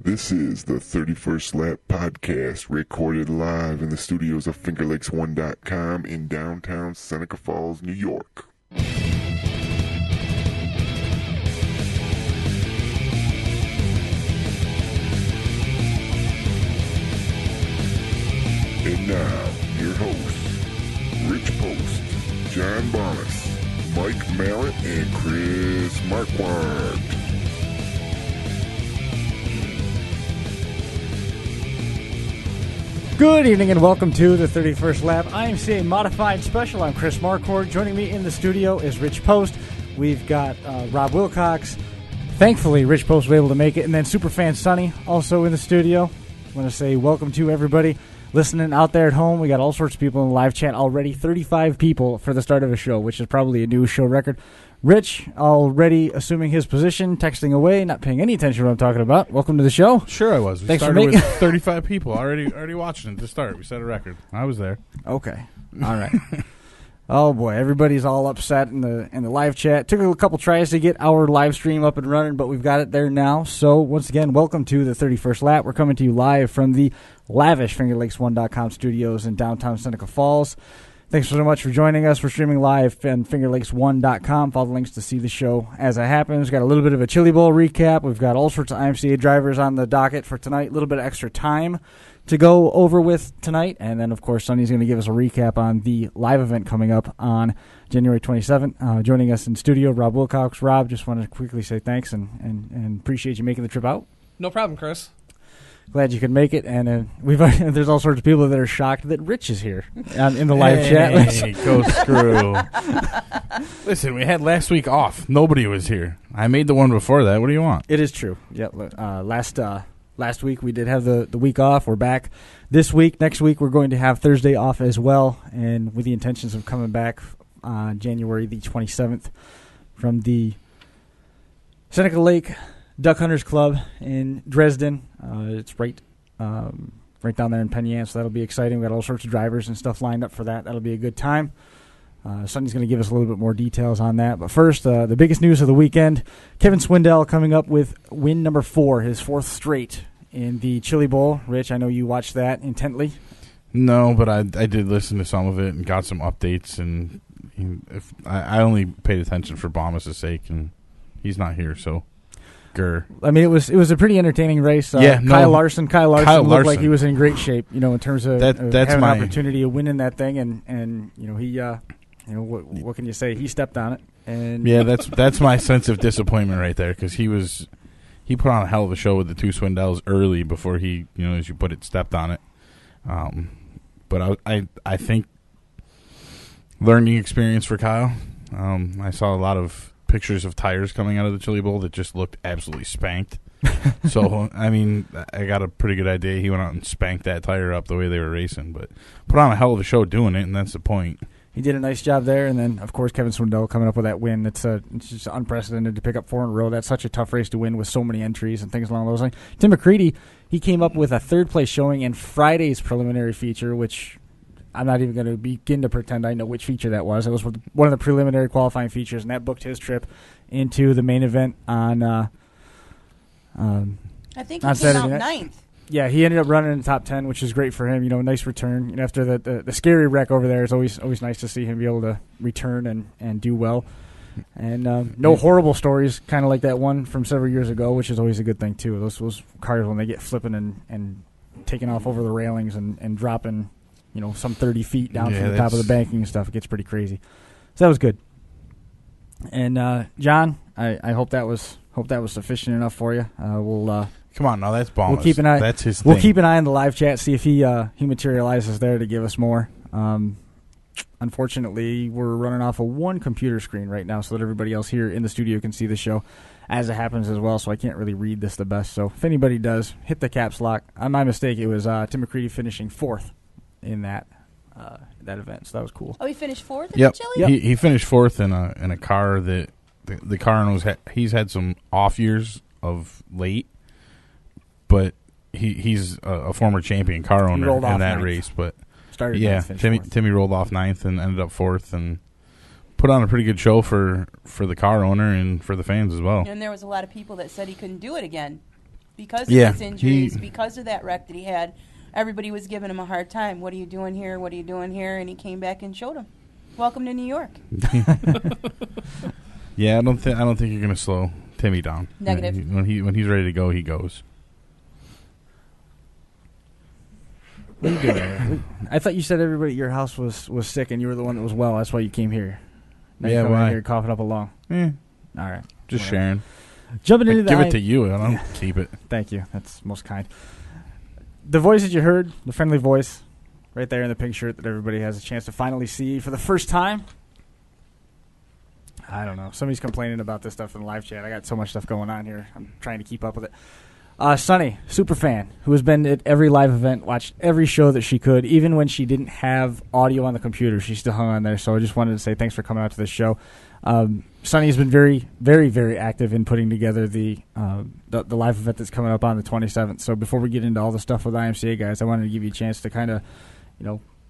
This is the 31st Lap Podcast, recorded live in the studios of FingerLakes1.com in downtown Seneca Falls, New York. And now, your hosts, Rich Post, John Bonas, Mike Mallet, and Chris Marquardt. Good evening and welcome to the 31st Lap IMCA Modified Special. I'm Chris Marquardt. Joining me in the studio is Rich Post. We've got Rob Wilcox. Thankfully, Rich Post was able to make it. And then SuperFan Sunny also in the studio. I want to say welcome to everybody listening out there at home. We got all sorts of people in the live chat already. 35 people for the start of a show, which is probably a new show record. Rich, already assuming his position, texting away, not paying any attention to what I'm talking about. Welcome to the show. Sure I was. We Thanks started for with 35 people already watching it to start. We set a record. I was there. Okay. All right. Oh, boy. Everybody's all upset in the live chat. Took a couple tries to get our live stream up and running, but we've got it there now. So, once again, welcome to the 31st Lap. We're coming to you live from the lavish FingerLakes1.com studios in downtown Seneca Falls. Thanks so much for joining us. We're streaming live on FingerLakes1.com. Follow the links to see the show as it happens. We've got a little bit of a Chili Bowl recap. We've got all sorts of IMCA drivers on the docket for tonight. A little bit of extra time to go over with tonight. And then, of course, Sonny's going to give us a recap on the live event coming up on January 27th. Joining us in studio, Rob Wilcox. Rob, just want to quickly say thanks and appreciate you making the trip out. No problem, Chris. Glad you could make it, and there's all sorts of people that are shocked that Rich is here in the live chat. Hey, go screw. Listen, we had last week off. Nobody was here. I made the one before that. What do you want? It is true. Yeah, last week we did have the week off. We're back this week. Next week we're going to have Thursday off as well, and with the intentions of coming back on January the 27th from the Seneca Lake Duck Hunters Club in Dresden. It's right down there in Penn Yan, so that'll be exciting. We've got all sorts of drivers and stuff lined up for that. That'll be a good time. Sonny's going to give us a little bit more details on that. But first, the biggest news of the weekend, Kevin Swindell coming up with win number 4, his 4th straight in the Chili Bowl. Rich, I know you watched that intently. No, but I did listen to some of it and got some updates. And I only paid attention for Bomas' sake, and he's not here, so... I mean, it was a pretty entertaining race. Kyle Larson looked like he was in great shape, in terms of having an opportunity of winning that thing, and he, what can you say? He stepped on it, and yeah, that's my sense of disappointment right there, because he put on a hell of a show with the two Swindells early before he, as you put it, stepped on it. But I think learning experience for Kyle. I saw a lot of pictures of tires coming out of the Chili Bowl that just looked absolutely spanked. So, I mean, I got a pretty good idea. He went out and spanked that tire up the way they were racing, but put on a hell of a show doing it, and that's the point. He did a nice job there, and then, of course, Kevin Swindell coming up with that win. It's just unprecedented to pick up 4 in a row. That's such a tough race to win with so many entries and things along those lines. Tim McCready, he came up with a 3rd-place showing in Friday's preliminary feature, which I'm not even going to begin to pretend I know which feature that was. It was one of the preliminary qualifying features, and that booked his trip into the main event on I think he came Saturday out night. 9th. Yeah, he ended up running in the top 10, which is great for him. Nice return. After the scary wreck over there, it's always nice to see him be able to return and do well. And no horrible stories, kind of like that one from several years ago, which is always a good thing, too. Those cars, when they get flipping and taking off over the railings and dropping some 30 feet down from the top of the banking and stuff. It gets pretty crazy. So that was good. And John, I hope that was sufficient enough for you. We'll come on, now that's Bomas. We'll keep an eye. That's his We'll thing. keep an eye on the live chat, see if he materializes there to give us more. Unfortunately, we're running off of one computer screen right now, so that everybody else here in the studio can see the show as it happens as well. So I can't really read this the best. So if anybody does, hit the caps lock. My mistake. It was Tim McCready finishing 4th. In that event, so that was cool. Oh, he finished 4th in Yep. the Chili? Yep. He finished 4th in a car that the car he's had some off years of late, but he's a former champion car owner in that race. But started Timmy rolled off 9th and ended up 4th and put on a pretty good show for the car owner and for the fans as well. And there was a lot of people that said he couldn't do it again. because of his injuries, because of that wreck that he had. Everybody was giving him a hard time. What are you doing here? What are you doing here? And he came back and showed him. Welcome to New York. Yeah, I don't think you're gonna slow Timmy down. Negative. When he's ready to go, he goes. What are you doing? I thought you said everybody at your house was sick and you were the one that was well. That's why you came here. Now Yeah, you come why? in here coughing up a lung. Eh, All right. just Whatever. sharing. Jumping into Give it to you. I don't keep it. Thank you. That's most kind. The voice that you heard, the friendly voice, right there in the pink shirt that everybody has a chance to finally see for the first time. I don't know. Somebody's complaining about this stuff in the live chat. I got so much stuff going on here. I'm trying to keep up with it. Sunny, SuperFan, who has been at every live event, watched every show that she could, even when she didn't have audio on the computer. She still hung on there. So I just wanted to say thanks for coming out to this show. Sunny has been very, very, very active in putting together the live event that's coming up on the 27th. So before we get into all the stuff with IMCA guys, I wanted to give you a chance to kind of,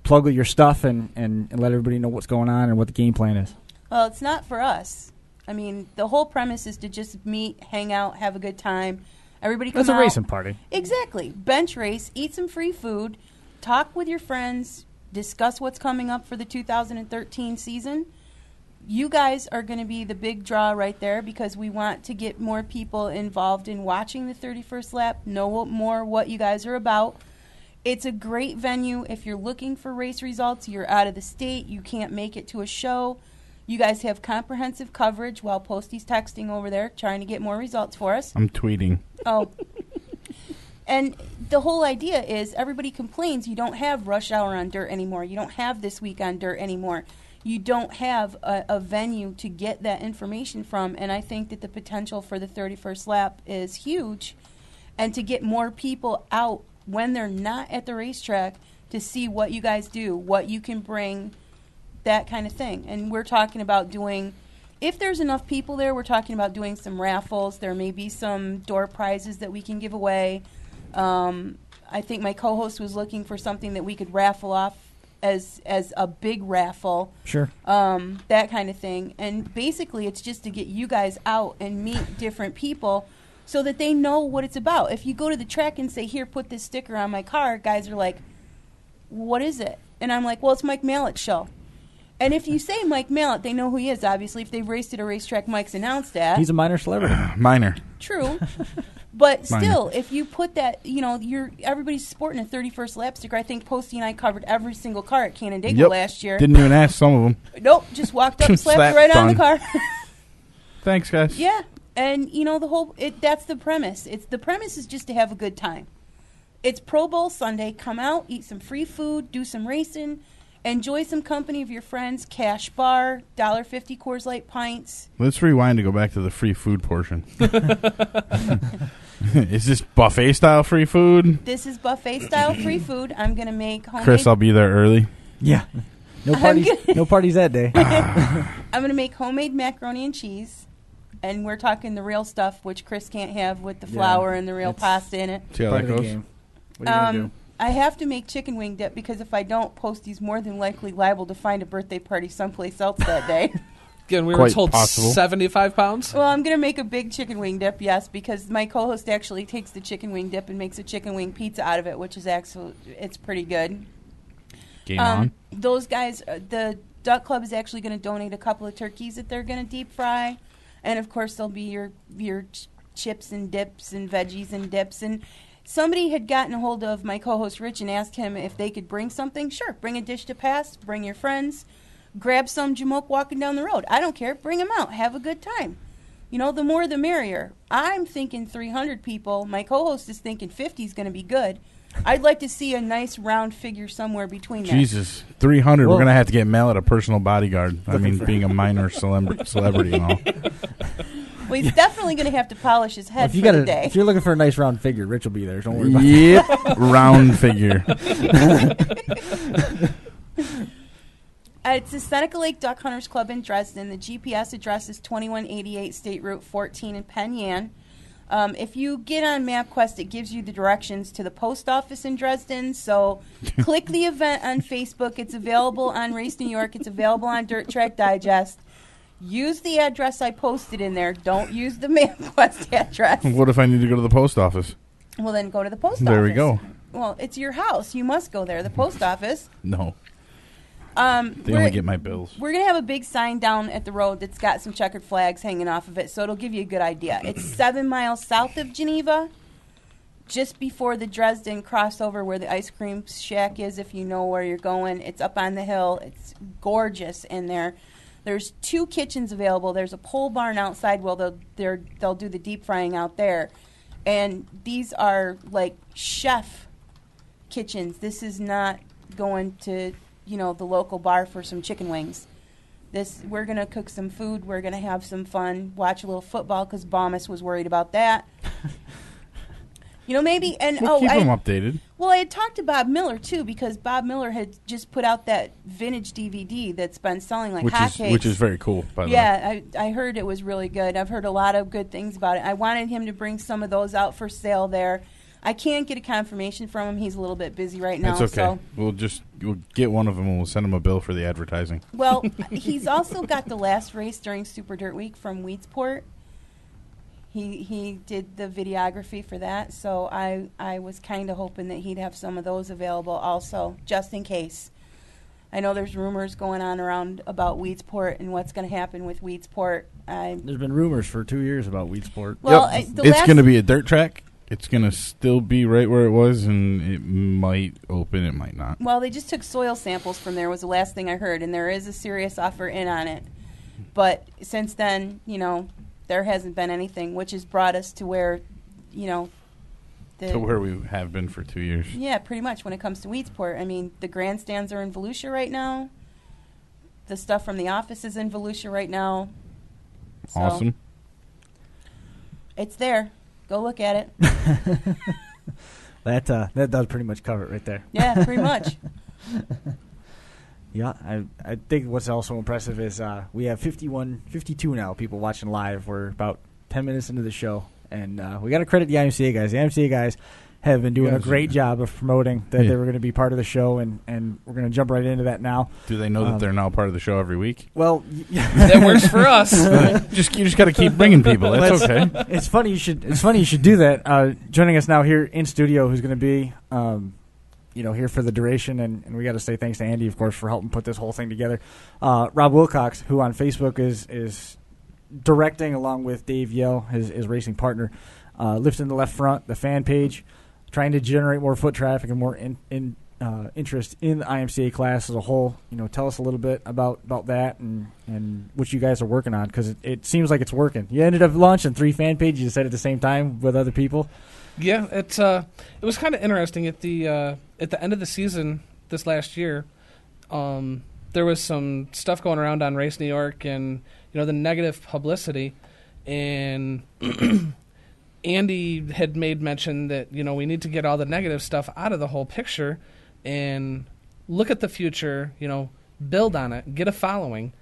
plug your stuff and let everybody know what's going on and what the game plan is. Well, it's not for us. I mean, the whole premise is to just meet, hang out, have a good time. Everybody come out. That's a racing party. Exactly. Bench race, eat some free food, talk with your friends, discuss what's coming up for the 2013 season. You guys are going to be the big draw right there because we want to get more people involved in watching the 31st lap, know more what you guys are about. It's a great venue. If you're looking for race results, you're out of the state, you can't make it to a show. You guys have comprehensive coverage while Posty's texting over there trying to get more results for us. I'm tweeting. Oh. And the whole idea is everybody complains you don't have rush hour on dirt anymore. You don't have this week on dirt anymore. You don't have a venue to get that information from. And I think that the potential for the 31st lap is huge. And to get more people out when they're not at the racetrack to see what you guys do, what you can bring, that kind of thing. And we're talking about doing, if there's enough people there, we're talking about doing some raffles. There may be some door prizes that we can give away. I think my co-host was looking for something that we could raffle off as a big raffle. Sure. That kind of thing. And basically it's just to get you guys out and meet different people so that they know what it's about. If you go to the track and say, here, put this sticker on my car, guys are like, what is it? And I'm like, well, it's Mike Mallett's show. And if you say Mike Mallett, they know who he is, obviously. If they've raced at a racetrack, Mike's announced that. He's a minor celebrity. Minor. True. But Minor. still, if you put that, everybody's sporting a 31st lap sticker. I think Posty and I covered every single car at Canandaigua last year. Didn't even ask some of them. Nope, just walked up, slapped Slap, right on the done. car. Thanks, guys. Yeah, and that's the premise. The premise is just to have a good time. It's Pro Bowl Sunday. Come out, eat some free food, do some racing, enjoy some company of your friends. Cash bar, $1.50 Coors Light pints. Let's rewind to go back to the free food portion. Is this buffet style free food? This is buffet style free food. I'm gonna make homemade. Chris, I'll be there early. Yeah. No parties. No parties that day. I'm gonna make homemade macaroni and cheese, and we're talking the real stuff, which Chris can't have with the flour and the real pasta in it. See how Part that of the goes? game. What are you gonna do? I have to make chicken wing dip because if I don't, Posty's more than likely liable to find a birthday party someplace else that day. Again, we were Quite told possible. 75 pounds. Well, I'm going to make a big chicken wing dip, yes, because my co-host actually takes the chicken wing dip and makes a chicken wing pizza out of it, which is actually, it's pretty good. Game on. Those guys, the Duck Club is actually going to donate a couple of turkeys that they're going to deep fry. And, of course, there'll be your chips and dips and veggies and dips. And somebody had gotten a hold of my co-host Rich and asked him if they could bring something. Sure, bring a dish to pass, bring your friends. Grab some Jamoke walking down the road. I don't care. Bring them out. Have a good time. The more the merrier. I'm thinking 300 people. My co-host is thinking 50 is going to be good. I'd like to see a nice round figure somewhere between that. Jesus, 300. Well, We're gonna have to get Mallet a personal bodyguard. I mean, being a minor celebrity and all. Well, he's definitely going to have to polish his head for the day. If you're looking for a nice round figure, Rich will be there. Don't worry about Yep, round figure. It's the Seneca Lake Duck Hunters Club in Dresden. The GPS address is 2188 State Route 14 in Penn Yan. If you get on MapQuest, it gives you the directions to the post office in Dresden. So click the event on Facebook. It's available on Race New York. It's available on Dirt Track Digest. Use the address I posted in there. Don't use the MapQuest address. What if I need to go to the post office? Well, then go to the post office. There we go. Well, it's your house. You must go there. The post office. No. They only get my bills. We're going to have a big sign down at the road that's got some checkered flags hanging off of it, so it'll give you a good idea. It's 7 miles south of Geneva, just before the Dresden crossover where the ice cream shack is, if you know where you're going. It's up on the hill. It's gorgeous in there. There's 2 kitchens available. There's a pole barn outside. Well, they'll do the deep frying out there. And these are like chef kitchens. This is not going to, the local bar for some chicken wings. We're going to cook some food. We're going to have some fun, watch a little football because Baumus was worried about that. Maybe. And we'll keep them updated. Well, I had talked to Bob Miller, too, because Bob Miller had just put out that vintage DVD that's been selling like hotcakes. Which is very cool, by the way. Yeah, I heard it was really good. I've heard a lot of good things about it. I wanted him to bring some of those out for sale there. I can't get a confirmation from him. He's a little bit busy right now. That's okay. So. We'll get one of them and we'll send him a bill for the advertising. Well, he's also got the last race during Super Dirt Week from Weedsport. He did the videography for that, so I was kind of hoping that he'd have some of those available also, just in case. I know there's rumors going on around about Weedsport and what's going to happen with Weedsport. There's been rumors for 2 years about Weedsport. Well, it's going to be a dirt track. It's going to still be right where it was, and it might open, it might not. Well, they just took soil samples from there was the last thing I heard, and there is a serious offer in on it. But since then, there hasn't been anything, which has brought us to where, to where we have been for 2 years. Yeah, pretty much when it comes to Weedsport. I mean, the grandstands are in Volusia right now. The stuff from the office is in Volusia right now. So awesome. It's there. Go look at it. That does pretty much cover it right there. Yeah, pretty much. Yeah, I think what's also impressive is we have 52 now people watching live. We're about 10 minutes into the show, and we got to credit the IMCA guys. The IMCA guys have been doing a great job of promoting that they were going to be part of the show, and we're going to jump right into that now. Do they know that they're now part of the show every week? Well, that works for us. You just got to keep bringing people. That's okay. It's funny you should do that. Joining us now here in studio, who's going to be here for the duration, and we got to say thanks to Andy, of course, for helping put this whole thing together. Rob Wilcox, who on Facebook is directing along with Dave Yehl, his racing partner, lifting the left front, the fan page, trying to generate more foot traffic and more interest in the IMCA class as a whole. Tell us a little bit about that and what you guys are working on, because it seems like it's working. You ended up launching 3 fan pages, you said, at the same time with other people. Yeah, it was kind of interesting at the end of the season this last year. There was some stuff going around on Race New York and the negative publicity, and Andy had made mention that we need to get all the negative stuff out of the whole picture and look at the future, build on it, get a following,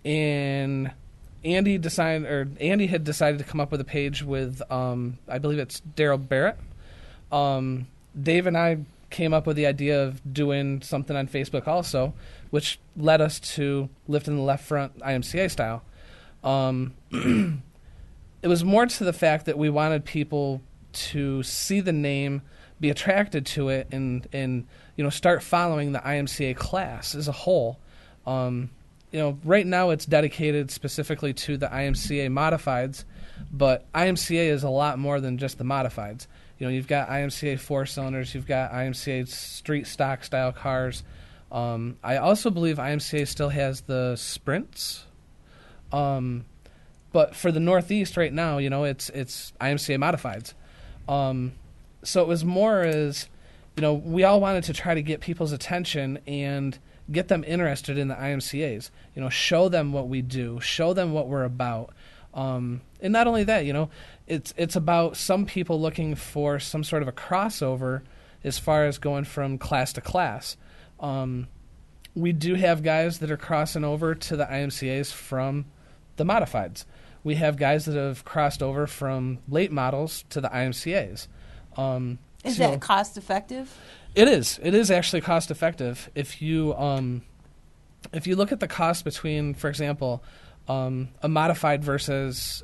and Andy had decided to come up with a page with, I believe it's Daryl Barrett. Dave and I came up with the idea of doing something on Facebook also, which led us to Lifting the Left Front IMCA style. It was more to the fact that we wanted people to see the name, be attracted to it, and start following the IMCA class as a whole. Right now it's dedicated specifically to the IMCA Modifieds, but IMCA is a lot more than just the Modifieds. You've got IMCA 4-cylinders, you've got IMCA street stock style cars. I also believe IMCA still has the Sprints. But for the Northeast right now, it's IMCA Modifieds. So it was more as, we all wanted to try to get people's attention and get them interested in the IMCAs. Show them what we do, show them what we're about. And not only that, it's about some people looking for some sort of a crossover as far as going from class to class. We do have guys that are crossing over to the IMCAs from the Modifieds. We have guys that have crossed over from late models to the IMCAs. Is that cost effective? It is. It is actually cost effective. If you look at the cost between, for example, a modified versus,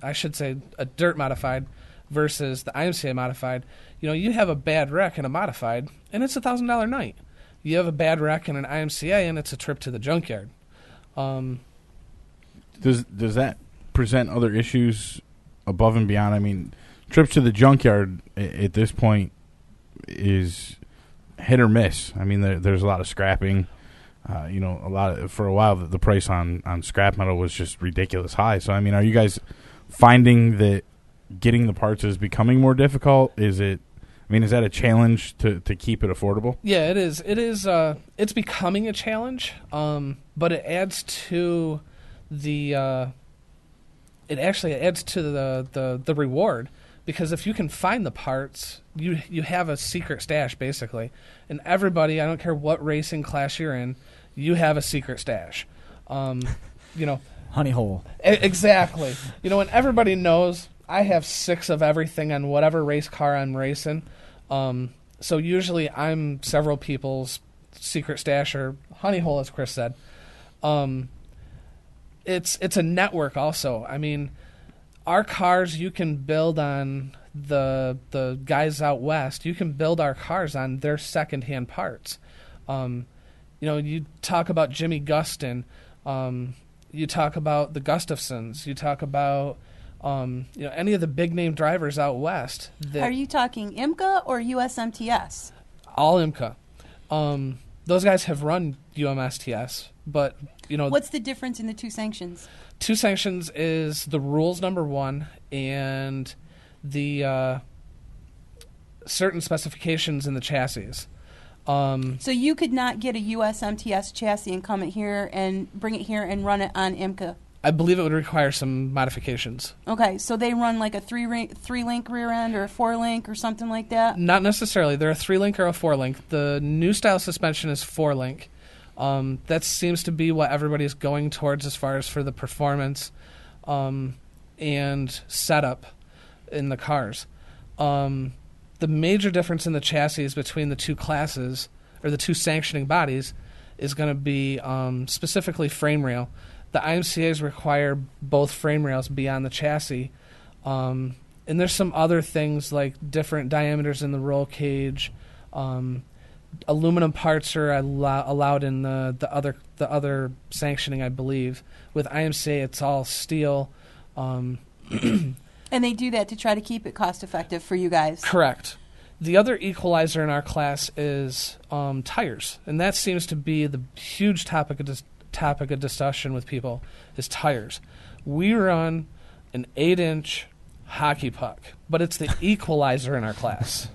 I should say, a dirt modified versus the IMCA modified, you have a bad wreck in a modified, and it's $1,000 night. You have a bad wreck in an IMCA, and it's a trip to the junkyard. Does that present other issues above and beyond? I mean, trips to the junkyard at this point is hit or miss. I mean, there's a lot of scrapping. For a while, the price on scrap metal was just ridiculous high. So, I mean, are you guys finding that getting the parts is becoming more difficult? Is that a challenge to keep it affordable? Yeah, it is. It's becoming a challenge, but it adds to the the reward, because if you can find the parts, you have a secret stash basically. And everybody, I don't care what racing class you're in, you have a secret stash. Honey hole. Exactly. And everybody knows I have 6 of everything on whatever race car I'm racing. So usually I'm several people's secret stash or honey hole, as Chris said. It's a network also. I mean, our cars, you can build on the guys out west. You can build our cars on their secondhand parts. You talk about Jimmy Gustin. You talk about the Gustafsons. You talk about any of the big name drivers out west. Are you talking IMCA or USMTS? All IMCA. Those guys have run UMSTS, but what's the difference in the 2 sanctions? 2 sanctions is the rules, number 1, and the certain specifications in the chassis. So you could not get a USMTS chassis and come here and bring it here and run it on IMCA? I believe it would require some modifications. Okay, so they run like a 3-link rear end or a 4-link or something like that? Not necessarily. They're a 3-link or a 4-link. The new style suspension is 4-link. That seems to be what everybody's going towards as far as for the performance and setup in the cars. The major difference in the chassis between the 2 classes, or the 2 sanctioning bodies, is going to be specifically frame rail. The IMCAs require both frame rails be on the chassis. And there's some other things like different diameters in the roll cage. Aluminum parts are allowed in the other sanctioning, I believe. With IMCA, it's all steel. And they do that to try to keep it cost effective for you guys. Correct. The other equalizer in our class is tires, and that seems to be the huge topic of discussion with people is tires. We run an 8-inch hockey puck, but it's the equalizer in our class.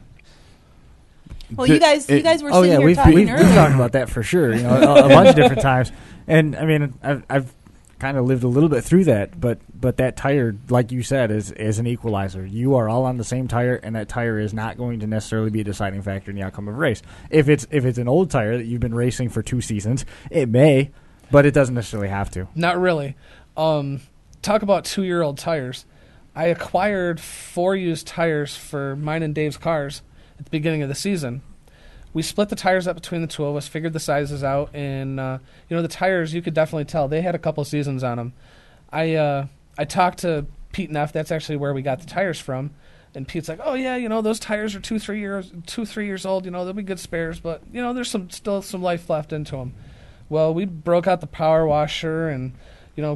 Well, you guys were sitting here we've talking earlier. We've talked about that for sure, a bunch of different times. And I mean, I've kind of lived a little bit through that, but that tire, like you said, is an equalizer. You are all on the same tire, and that tire is not going to necessarily be a deciding factor in the outcome of a race. If it's an old tire that you've been racing for 2 seasons, it may, but it doesn't necessarily have to. Not really. Talk about 2-year-old tires. I acquired 4 used tires for mine and Dave's cars at the beginning of the season. We split the tires up between the 2 of us, figured the sizes out, and the tires, you could definitely tell they had a couple seasons on them. I talked to Pete Neff. That's actually where we got the tires from, and Pete's like, "Oh yeah, those tires are 2-3 years old. They'll be good spares, but there's still some life left into them." Well, we broke out the power washer and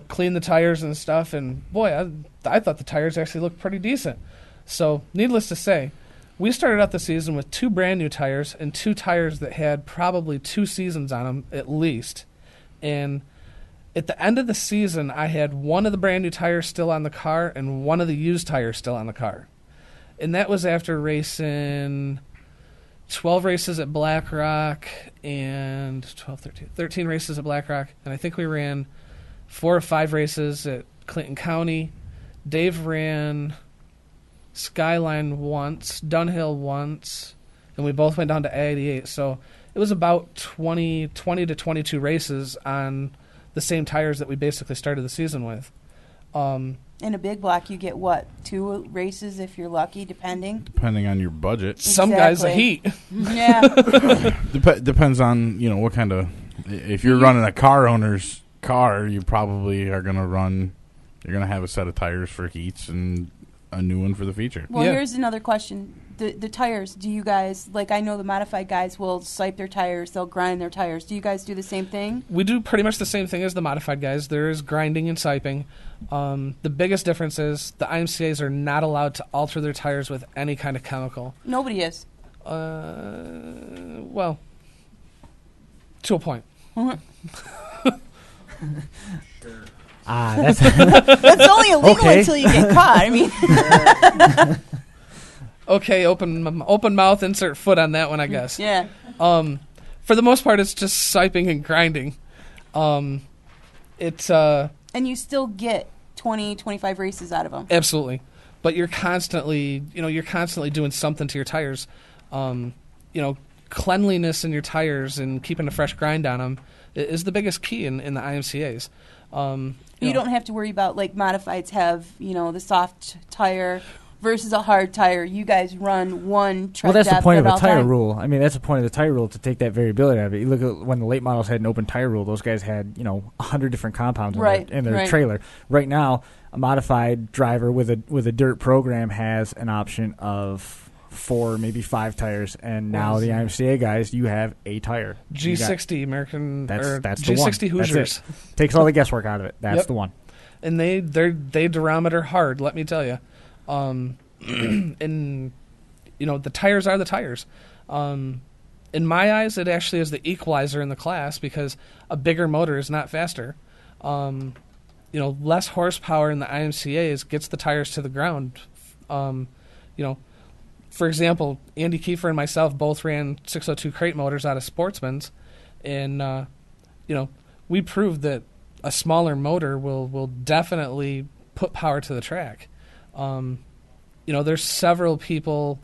cleaned the tires and stuff, and boy, I thought the tires actually looked pretty decent. So, needless to say, we started out the season with 2 brand new tires and 2 tires that had probably 2 seasons on them at least. And at the end of the season, I had 1 of the brand new tires still on the car and 1 of the used tires still on the car. And that was after racing 12 races at Black Rock and 13 races at Black Rock. And I think we ran 4 or 5 races at Clinton County. Dave ran Skyline once, Dunhill once, and we both went down to A88. So it was about 20 to 22 races on the same tires that we basically started the season with. In a big block, you get what, 2 races if you're lucky, depending on your budget. Exactly. Some guys a heat. Yeah. Depends on what kind of. If you're running a car owner's car, you probably are going to run. You're going to have a set of tires for heats and a new one for the feature. Well, here's another question. The tires, do you guys, like I know the modified guys will sipe their tires, they'll grind their tires. Do you guys do the same thing? We do pretty much the same thing as the modified guys. There is grinding and siping. The biggest difference is the IMCAs are not allowed to alter their tires with any kind of chemical. Nobody is. Well, to a point. That's That's only illegal until you get caught. I mean, okay, open mouth, insert foot on that one, I guess. Yeah. For the most part, it's just siping and grinding. It's and you still get 20, 25 races out of them. Absolutely, but you're constantly doing something to your tires. Cleanliness in your tires and keeping a fresh grind on them is the biggest key in the IMCAs. You don't have to worry about, like, modifieds have, the soft tire versus a hard tire. You guys run one tread Well, that's the depth point of at a all tire time. rule. I mean, that's the point of the tire rule, to take that variability out of it. You look at when the late models had an open tire rule, those guys had, 100 different compounds in their trailer. Right now, a modified driver with a dirt program has an option of 4, maybe 5 tires, and now the IMCA guys, you have a tire. G60 American, that's the G60 one. Hoosiers. Takes all the guesswork out of it. That's the one. And they durometer hard, let me tell you. And the tires are the tires. In my eyes, it actually is the equalizer in the class, because a bigger motor is not faster. Less horsepower in the IMCAs gets the tires to the ground. For example, Andy Kiefer and myself both ran 602 crate motors out of Sportsman's, and we proved that a smaller motor will definitely put power to the track. There's several people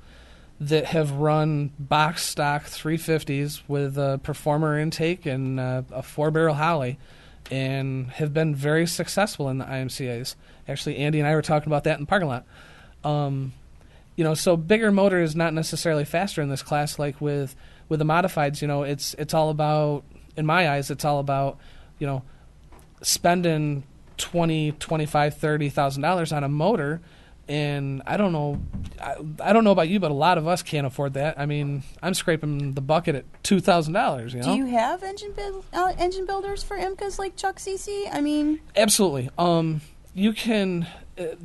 that have run box stock 350s with a performer intake and a 4-barrel Holley, and have been very successful in the IMCAs. Actually, Andy and I were talking about that in the parking lot. So bigger motor is not necessarily faster in this class. Like with the modifieds, it's all about, in my eyes, it's all about, spending $20,000, $25,000, $30,000 on a motor. And I don't know about you, but a lot of us can't afford that. I mean, I'm scraping the bucket at $2,000. Do you have engine builders for IMCAs like Chuck CC? I mean, absolutely. You can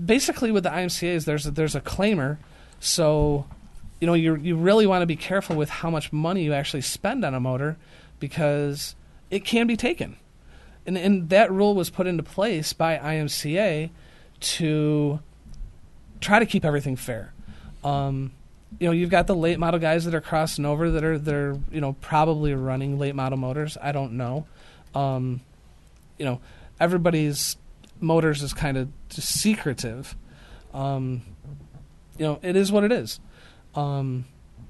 basically, with the IMCAs, there's a claimer. So, you really want to be careful with how much money you actually spend on a motor, because it can be taken. And that rule was put into place by IMCA to try to keep everything fair. You've got the late model guys that are crossing over that are probably running late model motors. I don't know. Everybody's motors is kind of just secretive. It is what it is. In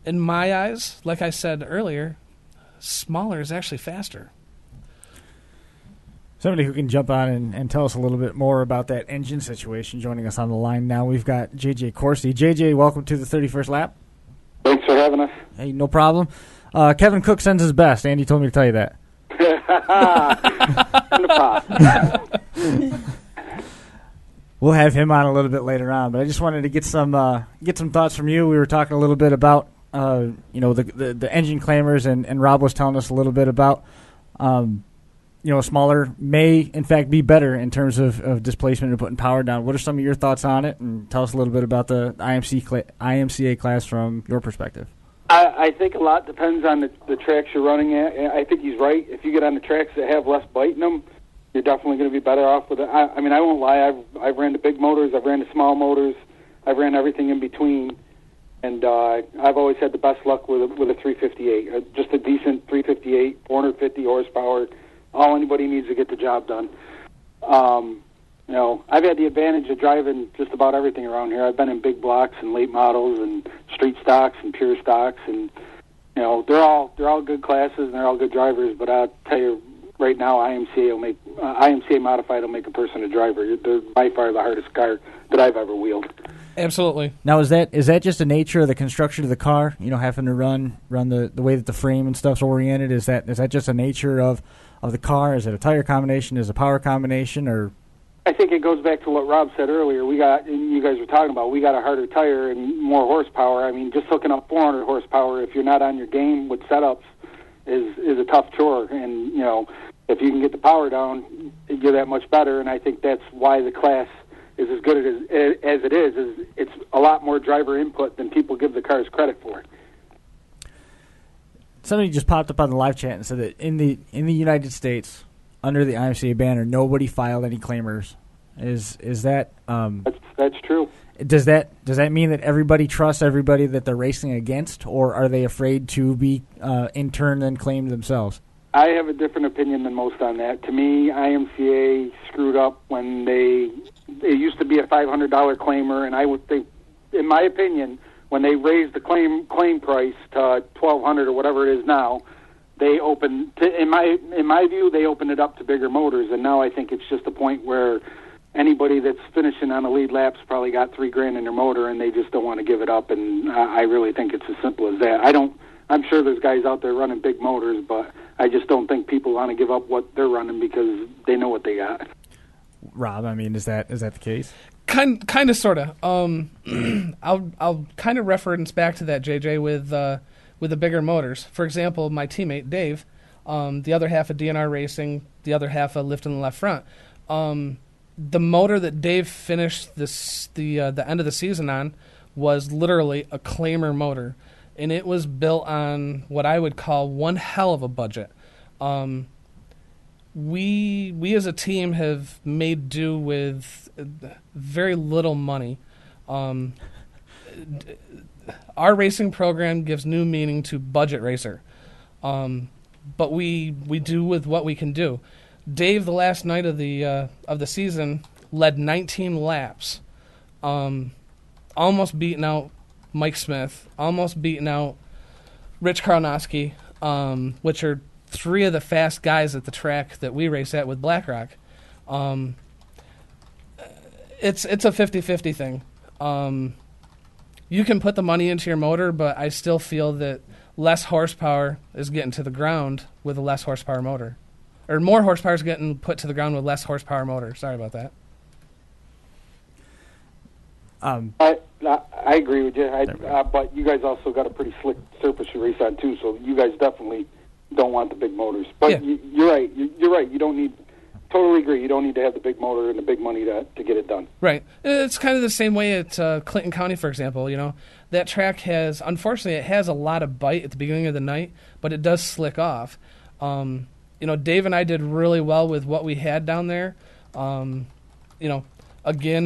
my eyes, like I said earlier, smaller is actually faster. Somebody who can jump on and tell us a little bit more about that engine situation joining us on the line now. We've got JJ Courcy. JJ, welcome to the 31st lap. Thanks for having us. Hey, no problem. Kevin Cook sends his best. Andy told me to tell you that. We'll have him on a little bit later on, but I just wanted to get some thoughts from you. We were talking a little bit about the engine claimers, and Rob was telling us a little bit about smaller may in fact be better in terms of displacement and putting power down. What are some of your thoughts on it? And tell us a little bit about the IMCA class from your perspective. I think a lot depends on the tracks you're running at. I think he's right. If you get on the tracks that have less bite in them, you're definitely going to be better off with it. I mean, I won't lie. I've ran the big motors. I've ran the small motors. I've ran everything in between. And I've always had the best luck with a 358, just a decent 358, 450 horsepower, all anybody needs to get the job done. I've had the advantage of driving just about everything around here. I've been in big blocks and late models and street stocks and pure stocks, and they're all good classes and they're all good drivers. But I'll tell you right now, IMCA Modified will make a person a driver. They're by far the hardest car that I've ever wheeled. Absolutely. Now, is that just the nature of the construction of the car? Having to run the way that the frame and stuff's oriented. Is that just a nature of the car? Is it a tire combination? Is it a power combination? Or I think it goes back to what Rob said earlier. You guys were talking about, we got a harder tire and more horsepower. I mean, just hooking up 400 horsepower if you're not on your game with setups is a tough chore. And if you can get the power down, you're that much better. And I think that's why the class is as good as it is it's a lot more driver input than people give the cars credit for. Somebody just popped up on the live chat and said that in the United States, under the IMCA banner, nobody filed any claimers. Is that that's true? Does that mean that everybody trusts everybody that they're racing against, or are they afraid to be in turn then claimed themselves? I have a different opinion than most on that. To me, IMCA screwed up when it used to be a $500 claimer, and I would think, in my opinion, when they raised the claim price to $1,200 or whatever it is now, they opened in my view they opened it up to bigger motors, and now I think it's just a point where anybody that's finishing on the lead lap's probably got $3,000 in their motor, and they just don't want to give it up. And I really think it's as simple as that. I'm sure there's guys out there running big motors, but I just don't think people want to give up what they're running because they know what they got. Rob, I mean, is that the case? Kind of, sort of. I'll kind of reference back to that, JJ, with the bigger motors. For example, my teammate Dave, the other half of DNR Racing, the other half of Lift in the Left Front. The motor that Dave finished the end of the season on was literally a claimer motor, and it was built on what I would call one hell of a budget. We as a team have made do with very little money. Our racing program gives new meaning to budget racer, but we do with what we can do. Dave, the last night of the season, led 19 laps, almost beating out Mike Smith, almost beating out Rich Karnowski, which are three of the fast guys at the track that we race at with BlackRock. It's a 50-50 thing. You can put the money into your motor, but I still feel that less horsepower is getting to the ground with a less horsepower motor. Or more horsepower is getting put to the ground with less horsepower motor. Sorry about that. I agree with you, but you guys also got a pretty slick surface you race on too, so you guys definitely don't want the big motors. But yeah. You're right. You're right. You don't need. Totally agree. You don't need to have the big motor and the big money to get it done. Right. It's kind of the same way at Clinton County, for example. That track has, unfortunately, it has a lot of bite at the beginning of the night, but it does slick off. Dave and I did really well with what we had down there. Again,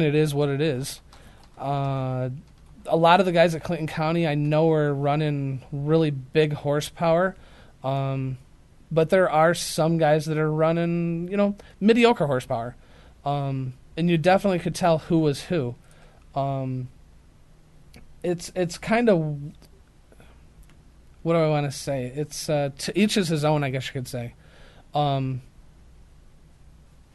it is what it is. A lot of the guys at Clinton County I know are running really big horsepower, but there are some guys that are running, mediocre horsepower. And you definitely could tell who was who. It's kind of, what do I want to say? It's to each is his own, I guess you could say. I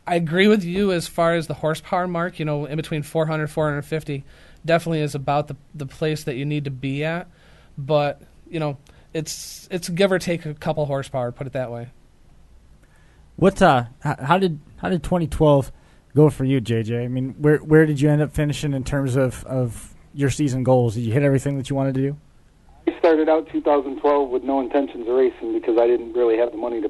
agree with you as far as the horsepower mark, in between 400, 450 definitely is about the place that you need to be at. But, it's give or take a couple horsepower, put it that way. How did 2012 go for you, JJ? I mean, where did you end up finishing in terms of your season goals? Did you hit everything that you wanted to do? I started out 2012 with no intentions of racing because I didn't really have the money to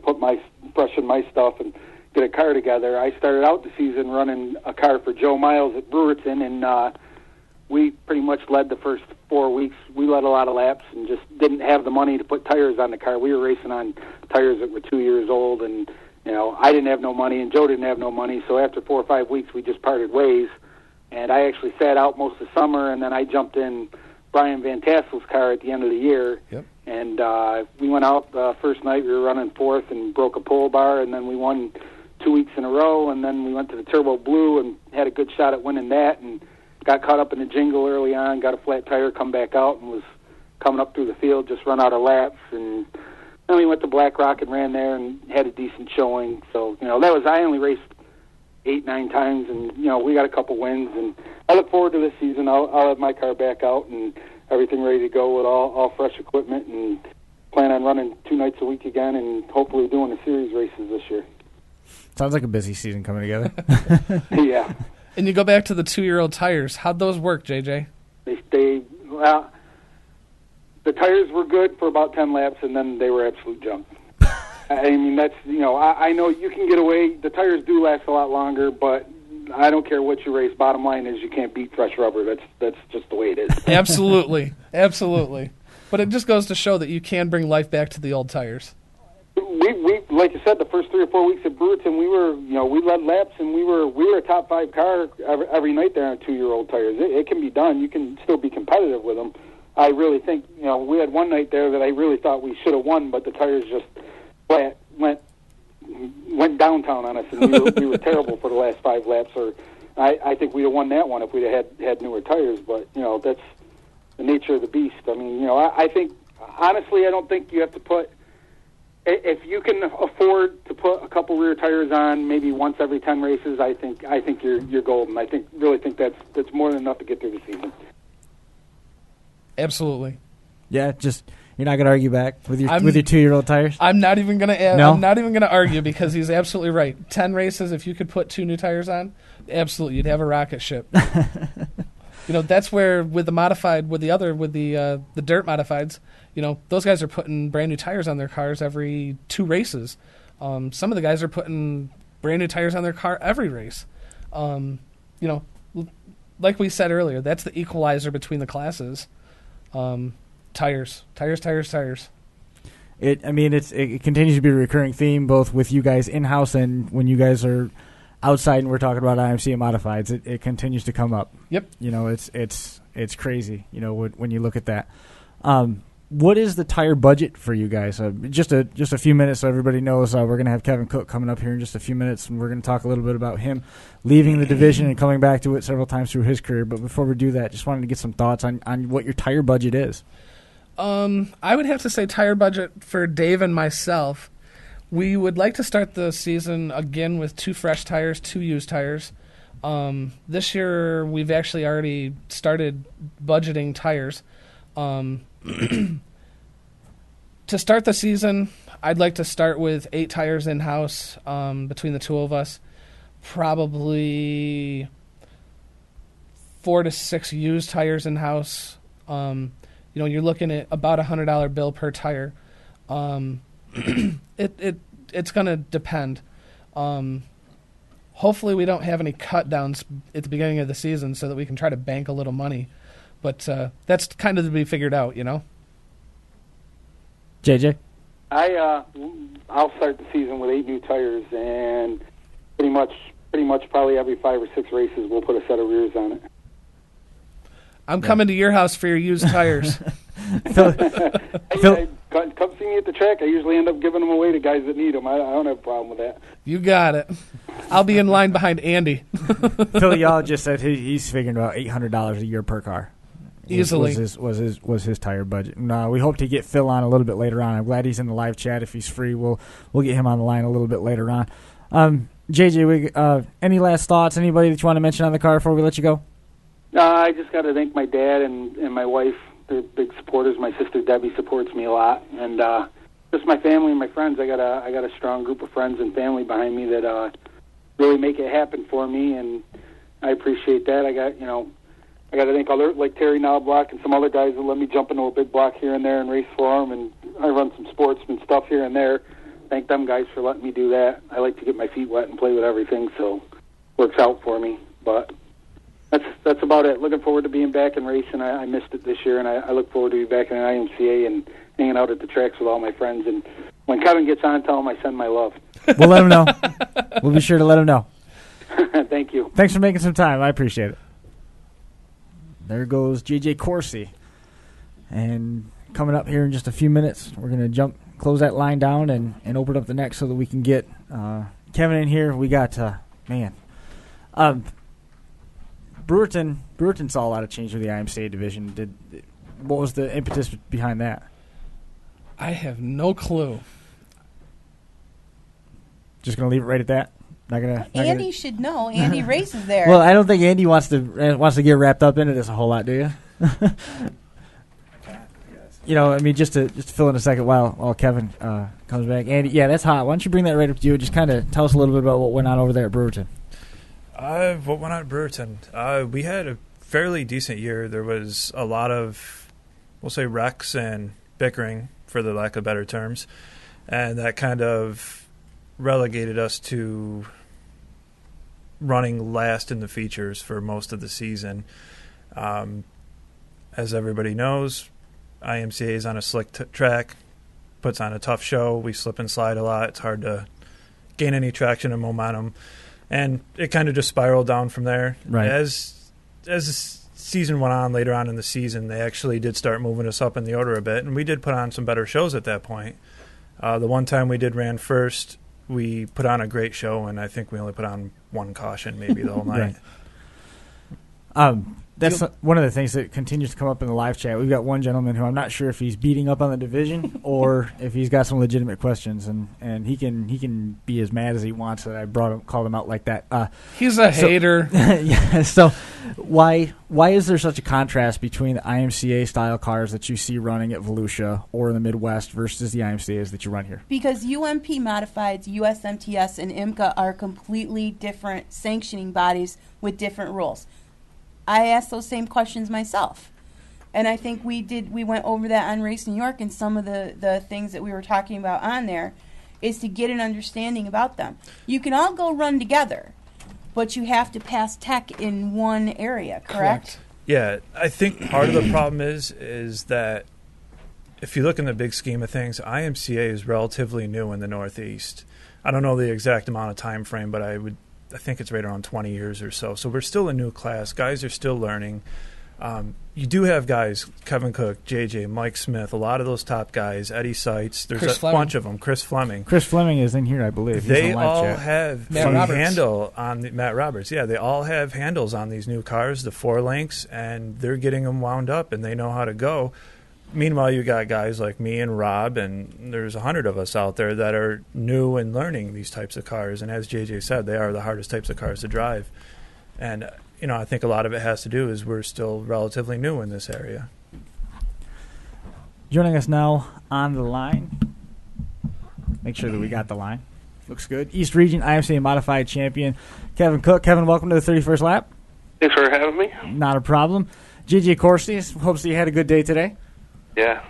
freshen my stuff and get a car together. I started out the season running a car for Joe Miles at Brewerton, and we pretty much led the first 4 weeks. We led a lot of laps and just didn't have the money to put tires on the car. We were racing on tires that were 2 years old, and I didn't have no money, and Joe didn't have no money. So after 4 or 5 weeks, we just parted ways. And I actually sat out most of the summer, and then I jumped in Brian Van Tassel's car at the end of the year. Yep. And we went out the first night. We were running fourth and broke a pole bar, and then we won 2 weeks in a row. And then we went to the Turbo Blue and had a good shot at winning that, and got caught up in the jingle early on, got a flat tire, come back out, and was coming up through the field, just run out of laps. And then we went to Black Rock and ran there and had a decent showing. So, I only raced 8-9 times, and we got a couple wins, and I look forward to this season. I'll have my car back out and everything ready to go with all fresh equipment, and plan on running 2 nights a week again, and hopefully doing the series races this year. Sounds like a busy season coming together. Yeah. And you go back to the 2-year-old tires. How'd those work, JJ? Well, the tires were good for about 10 laps, and then they were absolute junk. I mean, that's, I know you can get away. The tires do last a lot longer, but I don't care what you race. Bottom line is you can't beat fresh rubber. That's just the way it is. Absolutely. Absolutely. But it just goes to show that you can bring life back to the old tires. We like you said, the first 3 or 4 weeks at Brewerton, we led laps, and we were a top 5 car every night there on 2-year-old tires. It can be done. You can still be competitive with them. I really think, we had one night there that I really thought we should have won, but the tires just went downtown on us, and we were terrible for the last 5 laps. Or I think we'd have won that one if we'd have had newer tires. But that's the nature of the beast. I mean, I think honestly, I don't think you have to put. If you can afford to put a couple rear tires on maybe once every 10 races, I think you're golden. I really think that's more than enough to get through the season. Absolutely. Yeah, just you're not going to argue back with your 2-year-old tires? I'm not even going to No? I'm not even going to argue because he's absolutely right. 10 races, if you could put 2 new tires on, absolutely, you'd have a rocket ship. That's where with the modified, with the dirt modifieds, those guys are putting brand new tires on their cars every 2 races. Some of the guys are putting brand new tires on their car every race. Like we said earlier, that's the equalizer between the classes. Tires. It continues to be a recurring theme both with you guys in-house and when you guys are outside and we're talking about IMCA Modifieds. It continues to come up. Yep. It's crazy, when you look at that. What is the tire budget for you guys? Just a few minutes so everybody knows we're going to have Kevan Cook coming up here in just a few minutes, and we're going to talk a little bit about him leaving the division and coming back to it several times through his career. But before we do that, just wanted to get some thoughts on what your tire budget is. I would have to say tire budget for Dave and myself. We would like to start the season again with 2 fresh tires, 2 used tires. This year we've actually already started budgeting tires. To start the season, I'd like to start with 8 tires in-house between the 2 of us. Probably 4 to 6 used tires in-house. You're looking at about $100 bill per tire. It's going to depend. Hopefully we don't have any cut downs at the beginning of the season so that we can try to bank a little money. But that's kind of to be figured out, JJ? I'll start the season with 8 new tires, and pretty much probably every 5 or 6 races we'll put a set of rears on it. I'm coming to your house for your used tires. Come see me at the track. I usually end up giving them away to guys that need them. I don't have a problem with that. You got it. I'll be in line behind Andy. Phil Yaw just said he's figuring about $800 a year per car. Easily was his tire budget. And, we hope to get Phil on a little bit later on. I'm glad he's in the live chat. If he's free, we'll get him on the line a little bit later on. JJ, any last thoughts? Anybody that you want to mention on the car before we let you go? I just got to thank my dad and my wife. They're big supporters. My sister Debbie supports me a lot, and just my family and my friends. I got a strong group of friends and family behind me that really make it happen for me, and I appreciate that. I got to thank other like Terry Knobloch and some other guys that let me jump into a big block here and there and race for them, and I run some sportsman stuff here and there. Thank them guys for letting me do that. I like to get my feet wet and play with everything, so works out for me. But that's about it. Looking forward to being back in racing. I missed it this year, and I look forward to being back in an IMCA and hanging out at the tracks with all my friends. And when Kevin gets on, tell him I send my love. We'll let him know. We'll be sure to let him know. Thank you. Thanks for making some time. I appreciate it. There goes JJ Courcy. And coming up here in just a few minutes, we're going to close that line down and open up the next so that we can get Kevin in here. We got, Brewerton saw a lot of change with the IMCA division. What was the impetus behind that? I have no clue. Just going to leave it right at that? Andy should know. Andy races there. Well, I don't think Andy wants to get wrapped up into this a whole lot, do you? Just to fill in a second while Kevin comes back. Andy, yeah, that's hot. Why don't you bring that right up to you? Just kind of tell us a little bit about what went on over there at Brewerton. What went on at Brewerton? We had a fairly decent year. There was a lot of, we'll say, wrecks and bickering, for the lack of better terms, and that kind of relegated us to running last in the features for most of the season. As everybody knows, IMCA is on a slick track, puts on a tough show. We slip and slide a lot. It's hard to gain any traction and momentum. And it kind of just spiraled down from there. Right. As the season went on, later on in the season, they actually did start moving us up in the order a bit, and we did put on some better shows at that point. The one time we did ran first, we put on a great show, and I think we only put on one caution maybe the whole night. Right. That's one of the things that continues to come up in the live chat. We've got one gentleman who I'm not sure if he's beating up on the division or if he's got some legitimate questions, and he can be as mad as he wants that I called him out like that. He's a hater. Yeah. So why is there such a contrast between the IMCA style cars that you see running at Volusia or in the Midwest versus the IMCAs that you run here? Because UMP Modifieds, USMTS, and IMCA are completely different sanctioning bodies with different rules. I asked those same questions myself. And I think we went over that on Race New York, and some of the things that we were talking about on there is to get an understanding about them. You can all go run together, but you have to pass tech in one area, correct? Yeah, I think part of the problem is that if you look in the big scheme of things, IMCA is relatively new in the Northeast. I don't know the exact amount of time frame, but I think it's right around 20 years or so. So we're still a new class. Guys are still learning. You do have guys, Kevan Cook, JJ, Mike Smith, a lot of those top guys, Eddie Seitz. There's bunch of them. Chris Fleming. Chris Fleming is in here, I believe. They all have a handle on Matt Roberts. Yeah, they all have handles on these new cars, the 4 links, and they're getting them wound up, and they know how to go. Meanwhile, you got guys like me and Rob, and there's 100 of us out there that are new and learning these types of cars. And as JJ said, they are the hardest types of cars to drive. And, I think a lot of it has to do is we're still relatively new in this area. Joining us now on the line, make sure that we got the line. Looks good. East Region IMCA Modified Champion, Kevan Cook. Kevin, welcome to the 31st lap. Thanks for having me. Not a problem. JJ Courcy, hopes you had a good day today. Yeah.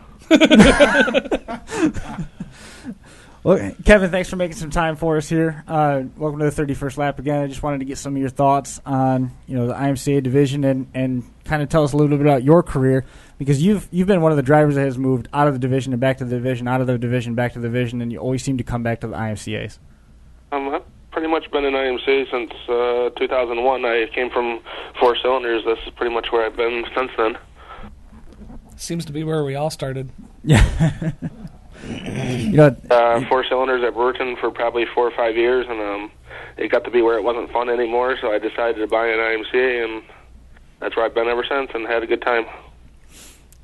Well, Kevin, thanks for making some time for us here. Welcome to the 31st lap again. I just wanted to get some of your thoughts on the IMCA division and kind of tell us a little bit about your career, because you've been one of the drivers that has moved out of the division and back to the division, out of the division back to the division, and you always seem to come back to the IMCAs. I've pretty much been in IMCA since 2001. I came from 4 cylinders. This is pretty much where I've been since then. Seems to be where we all started. Yeah. 4 cylinders at Brewerton for probably 4 or 5 years, and it got to be where it wasn't fun anymore, so I decided to buy an IMCA, and that's where I've been ever since and had a good time.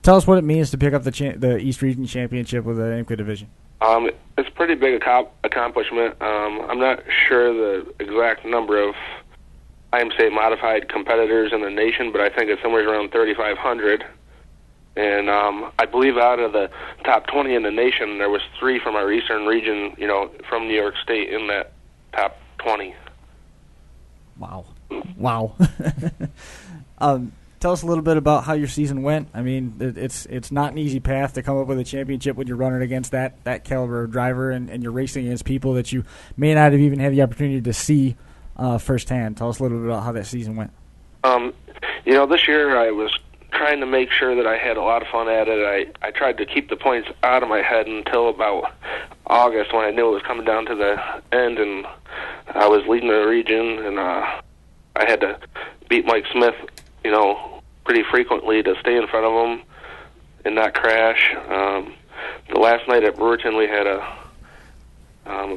Tell us what it means to pick up the East Region Championship with the IMCA division. It's a pretty big accomplishment. I'm not sure the exact number of IMCA Modified competitors in the nation, but I think it's somewhere around 3,500. And I believe out of the top 20 in the nation, there was 3 from our eastern region, from New York State in that top 20. Wow. Tell us a little bit about how your season went. I mean, it's not an easy path to come up with a championship when you're running against that caliber of driver, and you're racing against people that you may not have even had the opportunity to see firsthand. Tell us a little bit about how that season went. This year I was trying to make sure that I had a lot of fun at it. I tried to keep the points out of my head until about August, when I knew it was coming down to the end, and I was leading the region, and I had to beat Mike Smith, pretty frequently to stay in front of him and not crash. The last night at Brewerton, we had a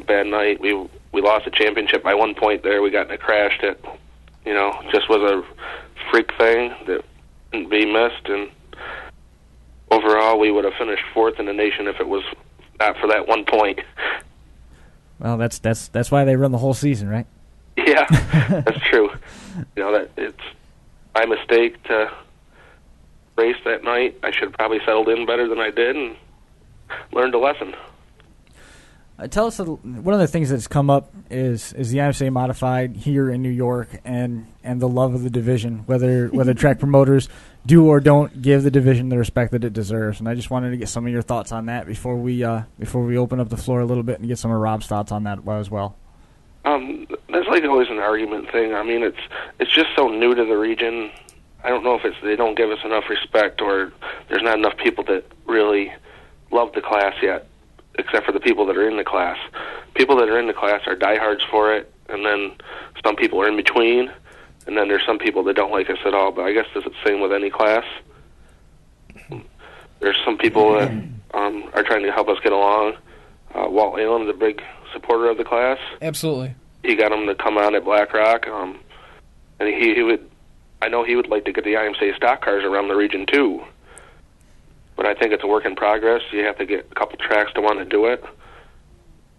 bad night. We lost the championship by 1 point there. We got in a crash that, just was a freak thing that couldn't be missed, and overall we would have finished 4th in the nation if it was not for that 1 point. Well, that's why they run the whole season, right? Yeah, that's true. You know, that it's my mistake to race that night. I should have probably settled in better than I did and learned a lesson. Tell us, one of the things that's come up is the IMCA Modified here in New York and the love of the division, whether track promoters do or don't give the division the respect that it deserves. And I just wanted to get some of your thoughts on that before we open up the floor a little bit and get some of Rob's thoughts on that as well. There's like always an argument thing. I mean, it's just so new to the region. I don't know if it's they don't give us enough respect or there's not enough people that really love the class yet, except for the people that are in the class. People that are in the class are diehards for it, and then some people are in between, and then there's some people that don't like us at all. But I guess it's the same with any class. There's some people that are trying to help us get along. Walt Allen is a big supporter of the class. Absolutely. He got him to come on at Black Rock, and he would. I know he would like to get the IMCA stock cars around the region too. But I think it's a work in progress. You have to get a couple tracks to want to do it.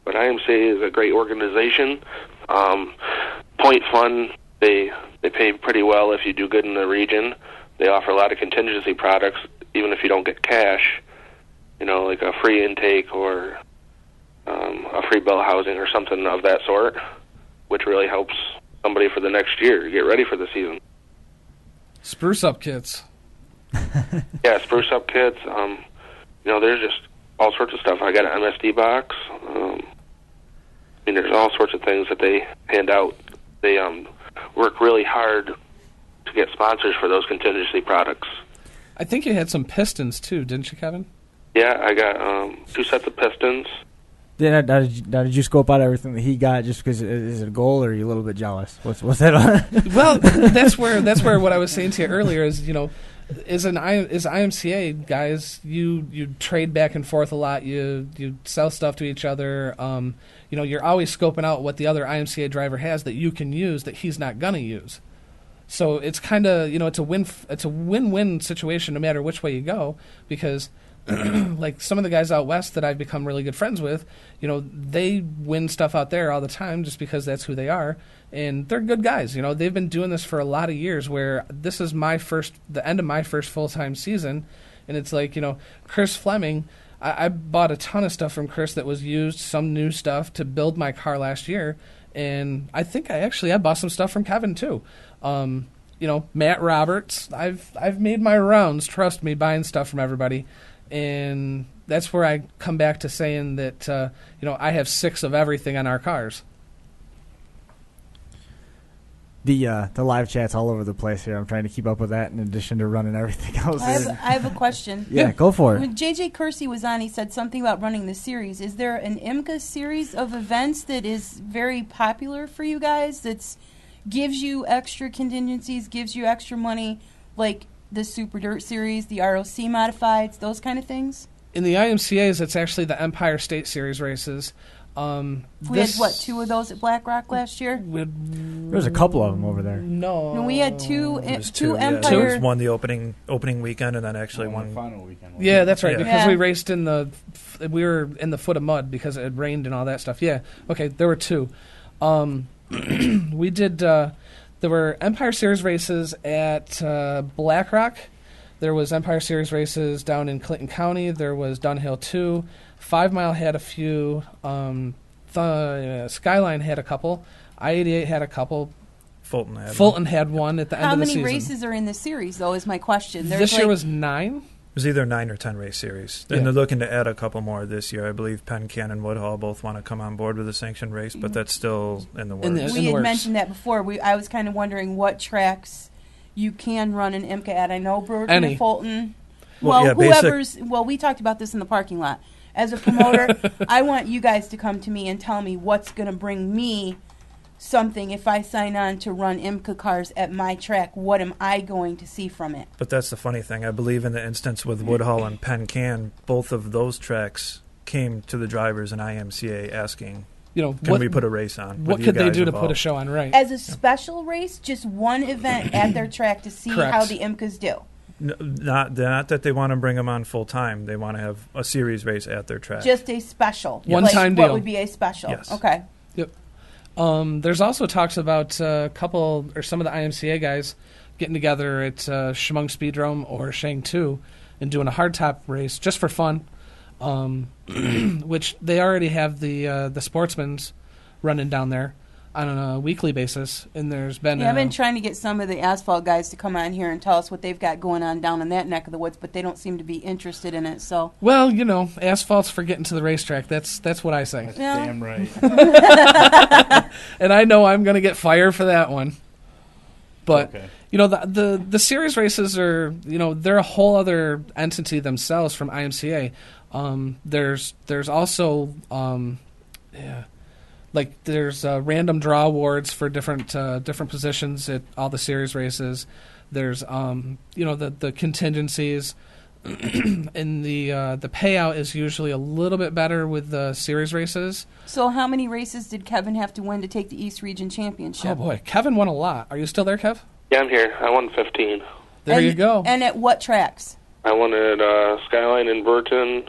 But IMCA is a great organization. Point Fund, they pay pretty well if you do good in the region. They offer a lot of contingency products, even if you don't get cash. You know, like a free intake or a free bell housing or something of that sort, which really helps somebody for the next year get ready for the season. Spruce up kits. Yeah, spruce up kits. You know, there's just all sorts of stuff. I got an MSD box. I mean, there's all sorts of things that they hand out. They work really hard to get sponsors for those contingency products. I think you had some pistons too, didn't you, Kevin? Yeah, I got 2 sets of pistons. Now, did you scope out everything that he got just because is it a goal, or are you a little bit jealous? What's that on? Well, that's where what I was saying to you earlier is, you know, as IMCA guys, you trade back and forth a lot. You sell stuff to each other. You know, you're always scoping out what the other IMCA driver has that you can use that he's not gonna use. So it's kind of, you know, it's a win-win situation no matter which way you go, because like some of the guys out west that I've become really good friends with, you know, they win stuff out there all the time just because that's who they are, and they're good guys. You know, they've been doing this for a lot of years, where this is the end of my first full-time season, and it's like, you know, Chris Fleming, I bought a ton of stuff from Chris that was used, some new stuff to build my car last year, and I think I bought some stuff from Kevin too. You know, Matt Roberts, I've made my rounds, trust me, buying stuff from everybody. And that's where I come back to saying that, you know, I have 6 of everything on our cars. The live chat's all over the place here. I'm trying to keep up with that in addition to running everything else. I have a question. Yeah, go for it. When JJ Courcy was on, he said something about running the series. Is there an IMCA series of events that is very popular for you guys that gives you extra contingencies, gives you extra money, like the Super Dirt Series, the ROC Modifieds, those kind of things? In the IMCAs, it's actually the Empire State Series races. We had, 2 of those at Black Rock last year? There's a couple of them over there. No, we had two Empire. Yeah. There was one the opening weekend, and then actually one final weekend. Yeah, that's right, because Yeah. we raced we were in the foot of mud because it had rained and all that stuff. Yeah, okay, there were 2. We did... there were Empire Series races at Black Rock. There was Empire Series races down in Clinton County. There was Dunhill 2. 5 Mile had a few. Skyline had a couple. I-88 had a couple. Fulton had one at the end of the season. How many races are in the series, though, is my question. This year was 9. It was either 9 or 10 race series. And they're looking to add a couple more this year. I believe Penn Yan and Woodhall both want to come on board with a sanctioned race, but that's still in the works. We had mentioned that before. I was kind of wondering what tracks you can run an IMCA at. I know Brewerton and Fulton. Well, we talked about this in the parking lot. As a promoter, I want you guys to come to me and tell me what's going to bring me something. If I sign on to run IMCA cars at my track, what am I going to see from it? But that's the funny thing. I believe in the instance with Woodhall and Penn Yan, both of those tracks came to the drivers in IMCA asking, you know, can we put a race on? What could they do to put a show on, right? As a special race, just one event at their track to see how the IMCAs do. Not that they want to bring them on full time. They want to have a series race at their track. Just a special. One-time deal. What would be a special? Yes. Okay. Yep. There's also talks about a couple or some of the IMCA guys getting together at Chemung Speedrome or Shang-Tu and doing a hardtop race just for fun, which they already have the sportsmen's running down there on a weekly basis, and there's been I've been trying to get some of the asphalt guys to come on here and tell us what they've got going on down in that neck of the woods, but they don't seem to be interested in it. So, well, asphalt's for getting to the racetrack. That's what I say. That's damn right. And I know I'm going to get fired for that one. But okay. The series races are they're a whole other entity themselves from IMCA. There's also there's random draw awards for different positions at all the series races. There's the contingencies, and the payout is usually a little bit better with the series races. So how many races did Kevin have to win to take the East Region Championship? Oh boy, Kevin won a lot. Are you still there, Kev? Yeah, I'm here. I won 15. There you go. And at what tracks? I won at Skyline in Burton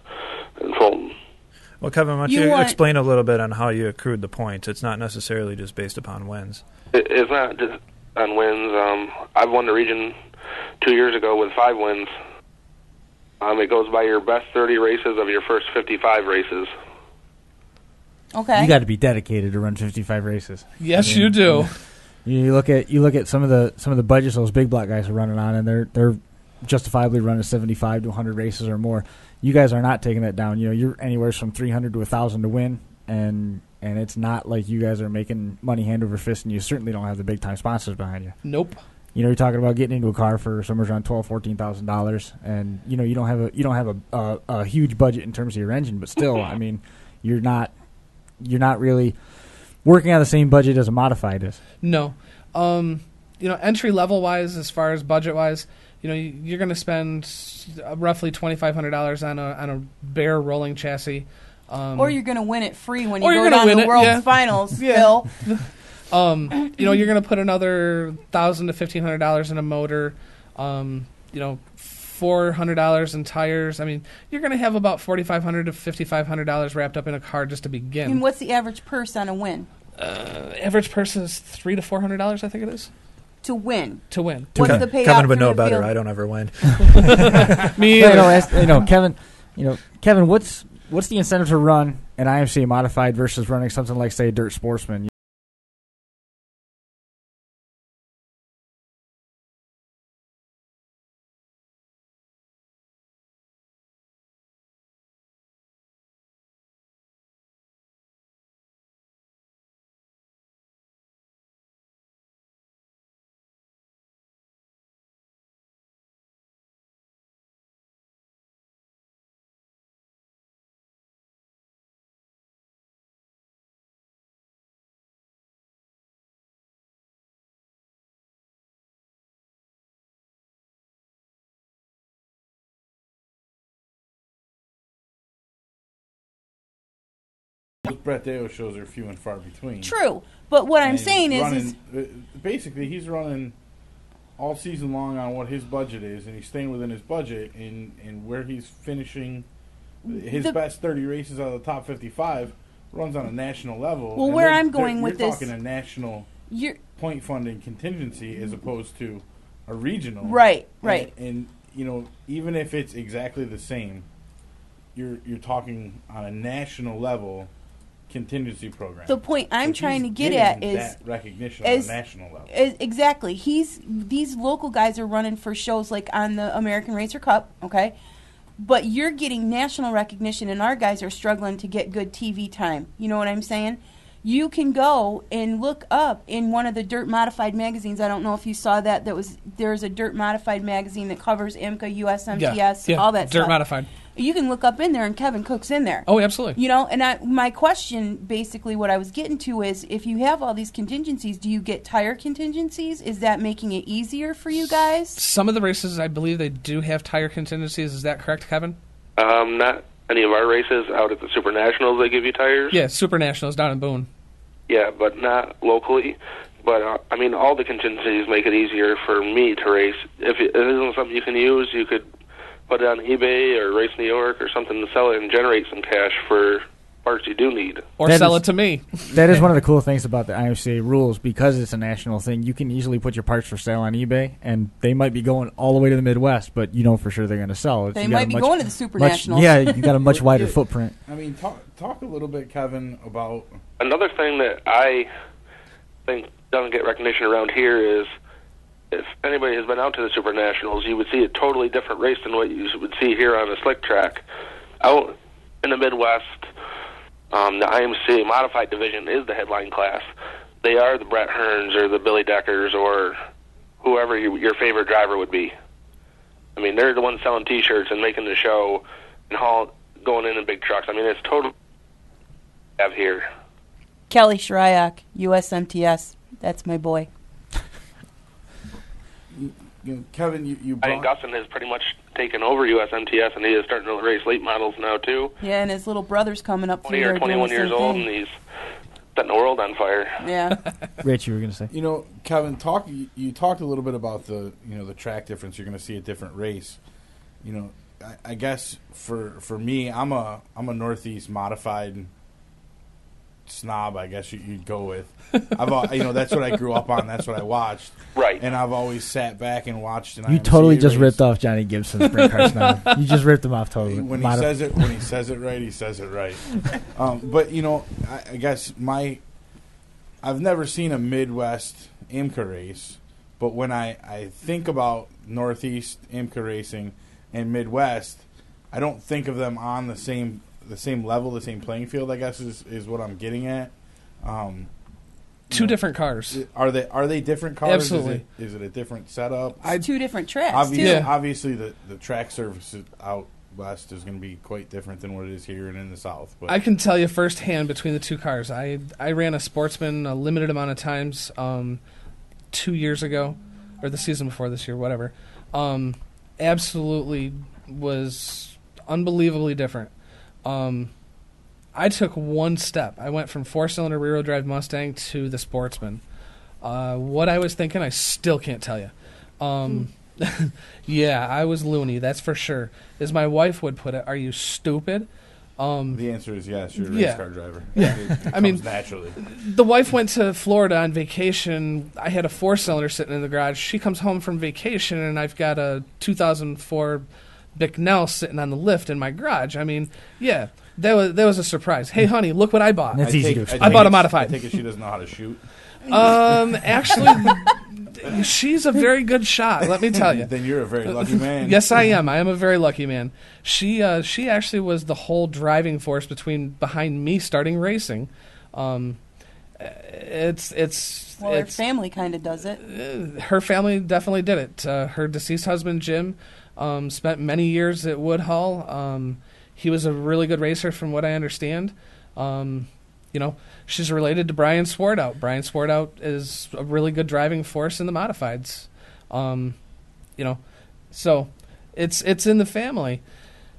and Fulton. Well, Kevin, why don't you explain a little bit on how you accrued the points? It's not necessarily just based upon wins. It's not just on wins. I've won the region 2 years ago with 5 wins. It goes by your best 30 races of your first 55 races. Okay. You got to be dedicated to run 55 races. Yes, you do. You look at some of the budgets those big block guys are running on, and they're justifiably running 75 to 100 races or more. You guys are not taking that down. You're anywhere from 300 to 1,000 to win, and it's not like you guys are making money hand over fist, and you certainly don't have the big time sponsors behind you. Nope. You're talking about getting into a car for somewhere around $12,000-$14,000, and you don't have a huge budget in terms of your engine, but still, I mean, you're not really working on the same budget as a modified is. No. Entry level wise, as far as budget wise, you're going to spend roughly $2,500 on a bare rolling chassis. Or you're going to win it free when you go down to the World Finals, Phil. You're going to put another $1,000 to $1,500 in a motor. $400 in tires. I mean, you're going to have about $4,500 to $5,500 wrapped up in a car just to begin. And what's the average purse on a win? Average purse is $300 to $400, I think it is. To win. What's the payout? Kevin would know better. I don't ever win. Me either. Kevin, what's the incentive to run an IMCA Modified versus running something like, say, Dirt Sportsman? Those Brett Deo shows are few and far between. True, but what I'm saying is basically he's running all season long on what his budget is, and he's staying within his budget, and where he's finishing his best 30 races out of the top 55 runs on a national level. Well, where I'm going with this, you're talking a national point funding contingency as opposed to a regional. Right. And even if it's exactly the same, you're talking on a national level contingency program. The point I'm trying to get at is that recognition on a national level. Exactly. These local guys are running for shows like on the American Racer Cup, okay? But you're getting national recognition, and our guys are struggling to get good TV time. You know what I'm saying? You can go and look up in one of the Dirt Modified magazines. I don't know if you saw that. There's a Dirt Modified magazine that covers IMCA, USMTS, all that stuff. Dirt Modified. You can look up in there, and Kevan Cook's in there. Oh, absolutely. And my question, basically, what I was getting to is, if you have all these contingencies, do you get tire contingencies? Is that making it easier for you guys? Some of the races, I believe they do have tire contingencies. Is that correct, Kevin? Not any of our races. Out at the Super Nationals, they give you tires. Yeah, Super Nationals down in Boone. Yeah, but not locally. But, all the contingencies make it easier for me to race. If it isn't something you can use, you could put it on eBay or Race New York or something to sell it and generate some cash for parts you do need. Or That sell is- it to me. That is one of the cool things about the IMCA rules. Because it's a national thing, you can easily put your parts for sale on eBay, and they might be going all the way to the Midwest, but you know for sure they're going to sell it. They You got might a be much- going to the Super much- Nationals. Yeah, you got a much wider Yeah. footprint. I mean, talk a little bit, Kevin, about Another thing that I think doesn't get recognition around here is if anybody has been out to the Super Nationals, you would see a totally different race than what you would see here on a slick track. Out in the Midwest, the IMCA Modified division is the headline class. They are the Brett Hearns or the Billy Deckers or whoever your favorite driver would be. I mean, they're the ones selling T-shirts and making the show and going in big trucks. I mean, it's totally have here. Kelly Shryock, USMTS. That's my boy. Kevin. You I think brought, Gusson has pretty much taken over USMTS, and he is starting to race late models now, too. Yeah, and his little brother's coming up 20 through or there doing 21 the years same old, thing. and he's setting the world on fire. Yeah. Rich, you were going to say? Kevin, you talked a little bit about the the track difference. You're going to see a different race. I guess for me, I'm a Northeast Modified snob, I guess you'd go with. That's what I grew up on. That's what I watched. Right. And I've always sat back and watched. You totally just ripped off Johnny Gibson's sprint car snob. You just ripped him off totally. When he says it right, he says it right. But I guess I've never seen a Midwest IMCA race, but when I think about Northeast IMCA racing and Midwest, I don't think of them on the same level, the same playing field, I guess is what I'm getting at. Two different cars. Are they different cars? Absolutely. Is it a different setup? It's two different tracks, Obviously, the track surface out west is going to be quite different than what it is here and in the south. But I can tell you firsthand between the two cars. I ran a Sportsman a limited amount of times 2 years ago, or the season before this year, whatever. Absolutely was unbelievably different. I took one step. I went from 4-cylinder rear-wheel drive Mustang to the Sportsman. What I was thinking, I still can't tell you. Yeah, I was loony, that's for sure. As my wife would put it, are you stupid? The answer is yes. You're a race car driver. Yeah. It comes naturally. The wife went to Florida on vacation. I had a 4-cylinder sitting in the garage. She comes home from vacation, and I've got a 2004 Bicknell sitting on the lift in my garage. I mean, yeah, that was a surprise. Hey, honey, look what I bought. That's easy to explain. I bought a modified. I take it she doesn't know how to shoot. Actually, she's a very good shot. Let me tell you. Then you're a very lucky man. Yes, I am. I am a very lucky man. She actually was the whole driving force behind me starting racing. Her family kind of does it. Her family definitely did it. Her deceased husband Jim spent many years at Woodhull. He was a really good racer, from what I understand. She's related to Brian Swartout. Brian Swartout is a really good driving force in the modifieds. So it's in the family.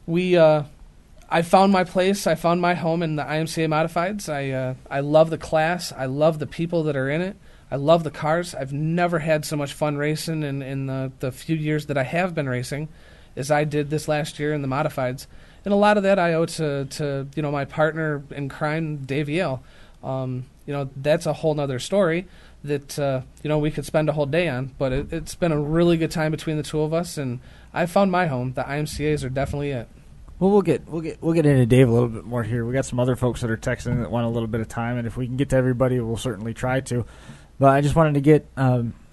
I found my place. I found my home in the IMCA Modifieds. I love the class. I love the people that are in it. I love the cars. I've never had so much fun racing in the few years that I have been racing as I did this last year in the Modifieds. And a lot of that I owe to my partner in crime, Dave Yehl. That's a whole other story that we could spend a whole day on. But it's been a really good time between the two of us, and I found my home. The IMCAs are definitely it. Well, we'll get into Dave a little bit more here. We got some other folks that are texting that want a little bit of time, and if we can get to everybody, we'll certainly try to. But I just wanted to get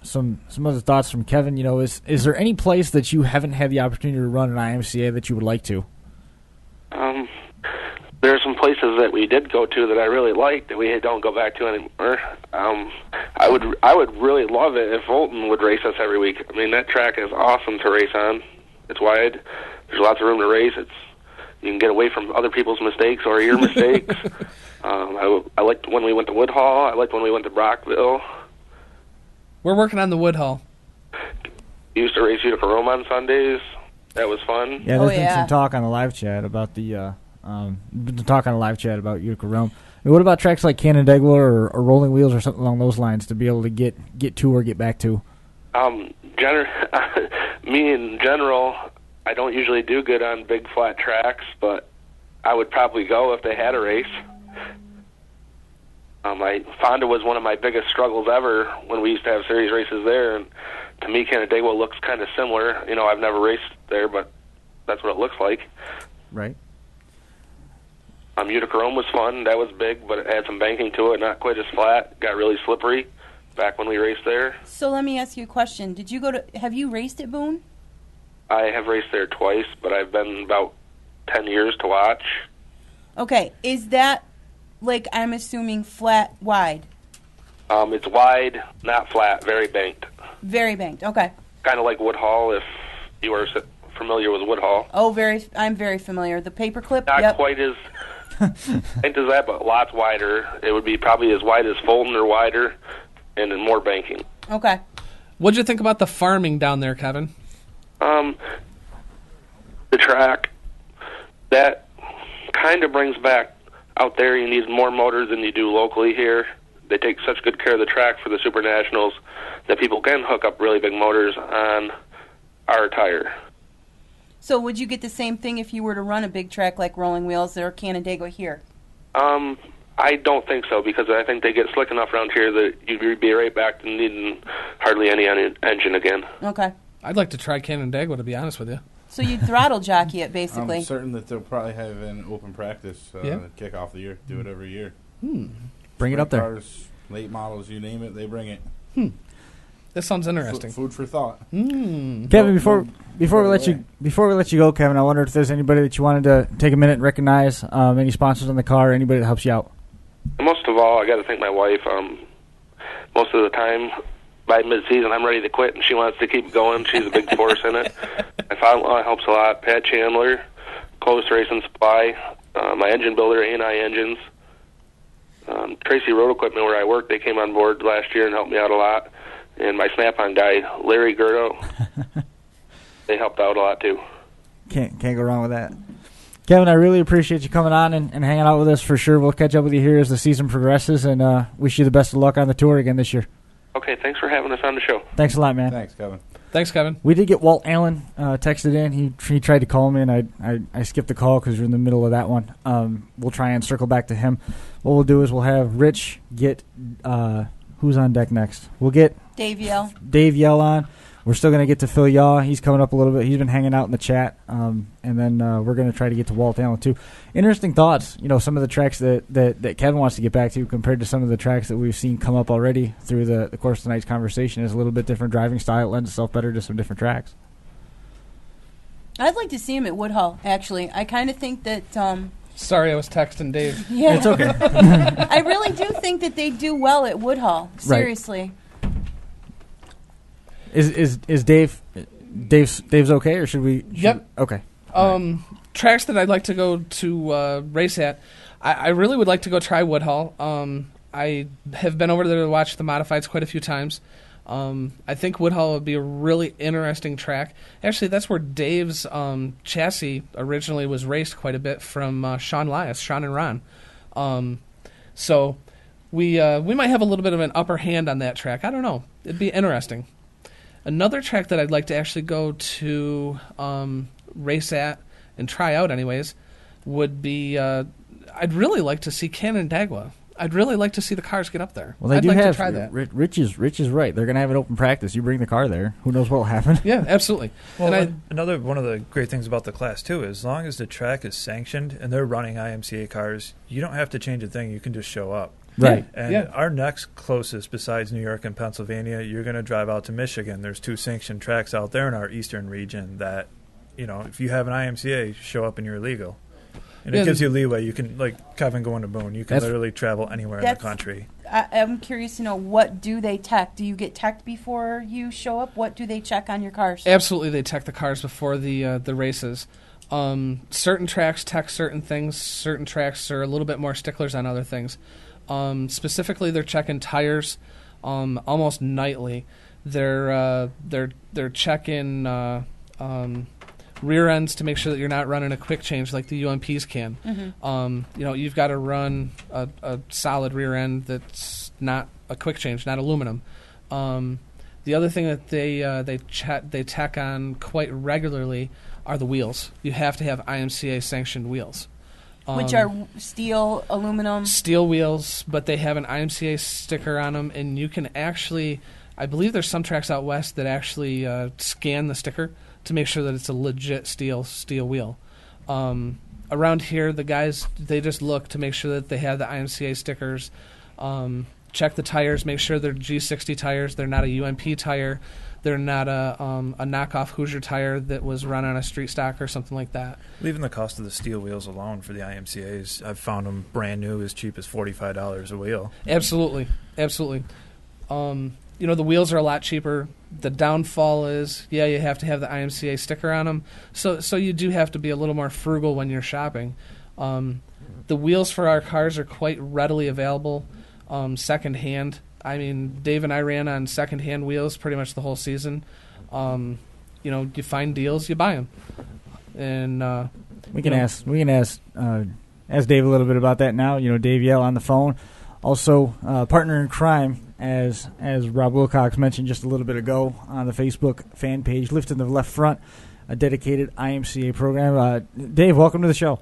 some other thoughts from Kevin. Is there any place that you haven't had the opportunity to run an IMCA that you would like to? There are some places that we did go to that I really liked that we don't go back to anymore. I would really love it if Fulton would race us every week. I mean, that track is awesome to race on. It's wide. There's lots of room to race. You can get away from other people's mistakes or your mistakes. I liked when we went to Woodhull. I liked when we went to Brockville. We're working on the Woodhull. Used to race Utica Rome on Sundays. That was fun. Yeah, there's been some talk on the live chat about Utica Rome. I mean, what about tracks like Canandaigua or Rolling Wheels or something along those lines to be able to get to or get back to? Me in general, I don't usually do good on big flat tracks, but I would probably go if they had a race. Fonda was one of my biggest struggles ever when we used to have series races there, and to me, Canandaigua looks kind of similar. You know, I've never raced there, but that's what it looks like. Right. Utica Rome was fun. That was big, but it had some banking to it, not quite as flat. Got really slippery back when we raced there. So let me ask you a question. Have you raced at Boone? I have raced there twice, but I've been about 10 years to watch. Okay. Is that, like, I'm assuming flat, wide? It's wide, not flat, very banked. Very banked. Okay. Kind of like Woodhall, if you are familiar with Woodhall. Oh, I'm very familiar. The paperclip? Not quite as banked as that, but lots wider. It would be probably as wide as Fulton or wider, and then more banking. Okay. What'd you think about the farming down there, Kevin? The track, that kind of brings back out there, you need more motors than you do locally here. They take such good care of the track for the Super Nationals that people can hook up really big motors on our tire. So would you get the same thing if you were to run a big track like Rolling Wheels or Canandaigua here? I don't think so, because I think they get slick enough around here that you'd be right back to needing hardly any engine again. Okay. I'd like to try Canandaigua, to be honest with you. So you'd throttle jockey it, basically. I'm certain that they'll probably have an open practice kick off the year. Do it every year. Bring it up there. Cars, late models, you name it, they bring it. This sounds interesting. Food for thought. Kevin, before we let you go, Kevin, I wonder if there's anybody that you wanted to take a minute and recognize, any sponsors on the car, anybody that helps you out. Most of all, I got to thank my wife. Most of the time, by mid-season, I'm ready to quit, and she wants to keep going. She's a big force in it. My father-in-law helps a lot. Pat Chandler, Close Racing Supply, my engine builder, A&I Engines, Tracy Road Equipment, where I work. They came on board last year and helped me out a lot. And my Snap-on guy, Larry Gerdo, they helped out a lot too. Can't go wrong with that. Kevin, I really appreciate you coming on and hanging out with us for sure. We'll catch up with you here as the season progresses, and wish you the best of luck on the tour again this year. Okay, thanks for having us on the show. Thanks a lot, man. Thanks, Kevin. Thanks, Kevin. We did get Walt Allen texted in. He tried to call me, and I skipped the call because we're in the middle of that one. We'll try and circle back to him. What we'll do is we'll have Rich get who's on deck next. We'll get Dave Yehl on. We're still going to get to Phil Yaw. He's coming up a little bit. He's been hanging out in the chat. And then we're going to try to get to Walt Allen, too. Interesting thoughts. You know, some of the tracks that Kevin wants to get back to compared to some of the tracks that we've seen come up already through the course of tonight's conversation is a little bit different driving style. It lends itself better to some different tracks. I'd like to see him at Woodhull, actually. I kind of think that... Sorry, I was texting Dave. Yeah. It's okay. I really do think that they do well at Woodhull. Seriously. Right. Is Dave's okay, or should we? Yep. Okay. Tracks that I'd like to go to race at. I really would like to go try Woodhull. I have been over there to watch the modifieds quite a few times. I think Woodhull would be a really interesting track. Actually, that's where Dave's chassis originally was raced quite a bit from Sean and Ron. So we might have a little bit of an upper hand on that track. I don't know. It'd be interesting. Another track that I'd like to actually go to race at and try out anyways would be I'd really like to see Canandaigua. I'd really like to see the cars get up there. Well, I'd like to try that. Rich is right. They're going to have an open practice. You bring the car there. Who knows what will happen? Yeah, absolutely. Well, another one of the great things about the class, too, is as long as the track is sanctioned and they're running IMCA cars, you don't have to change a thing. You can just show up. Right. And our next closest, besides New York and Pennsylvania, you're going to drive out to Michigan. There's 2 sanctioned tracks out there in our eastern region that, you know, if you have an IMCA, show up and you're legal. And it gives you leeway. You can, like Kevin going to Boone, you can literally travel anywhere in the country. I'm curious to know, what do they tech? Do you get teched before you show up? What do they check on your cars? Absolutely, they tech the cars before the races. Certain tracks tech certain things. Certain tracks are a little bit more sticklers on other things. Specifically, they're checking tires almost nightly. They're checking rear ends to make sure that you're not running a quick change like the UMPs can. Mm-hmm. You've got to run a solid rear end that's not a quick change, not aluminum. The other thing that they tech on quite regularly are the wheels. You have to have IMCA sanctioned wheels. Which are steel, aluminum? Steel wheels, but they have an IMCA sticker on them, and you can actually, I believe there's some tracks out west that actually scan the sticker to make sure that it's a legit steel wheel. Around here, the guys, they just look to make sure that they have the IMCA stickers, check the tires, make sure they're G60 tires, they're not a UMP tire, they're not a knockoff Hoosier tire that was run on a street stock or something like that. Even the cost of the steel wheels alone for the IMCAs, I've found them brand new as cheap as $45 a wheel. Absolutely. The wheels are a lot cheaper. The downfall is, you have to have the IMCA sticker on them. So you do have to be a little more frugal when you're shopping. The wheels for our cars are quite readily available secondhand. I mean, Dave and I ran on secondhand wheels pretty much the whole season. You find deals, you buy them. And we can ask Dave a little bit about that now. Dave Yehl on the phone, also partner in crime, as Rob Wilcox mentioned just a little bit ago on the Facebook fan page, Lift in the Left Front, a dedicated IMCA program. Dave, welcome to the show.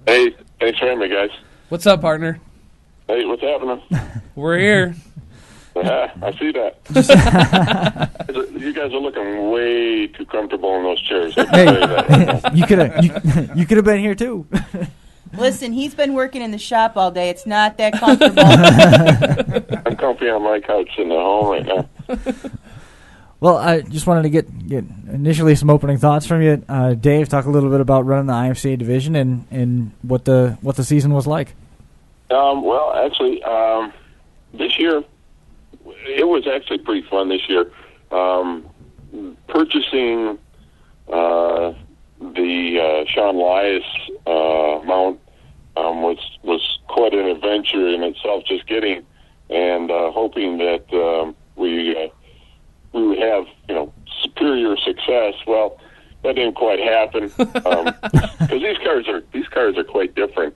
Hey, thanks for having me, guys. What's up, partner? Hey, what's happening? We're here. Yeah, I see that. You guys are looking way too comfortable in those chairs. You could have been here too. Listen, he's been working in the shop all day. It's not that comfortable. I'm comfy on my couch in the home right now. Well, I just wanted to get initially some opening thoughts from you, Dave. Talk a little bit about running the IMCA division and what the season was like. Well, actually, this year it was actually pretty fun. This year, purchasing the Sean Elias mount was quite an adventure in itself. Just getting and hoping that we would have superior success. Well, that didn't quite happen because these cars are quite different.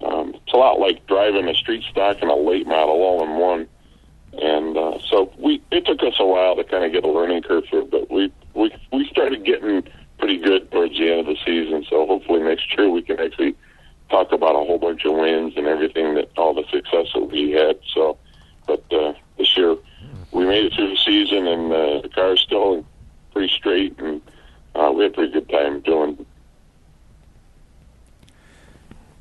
It's a lot like driving a street stock and a late model all in one, and so it took us a while to kind of get a learning curve through, but we started getting pretty good towards the end of the season. So hopefully next year we can actually talk about a whole bunch of wins and everything, that all the success that we had. So, but this year we made it through the season, and the car's still pretty straight, and we had a pretty good time doing it.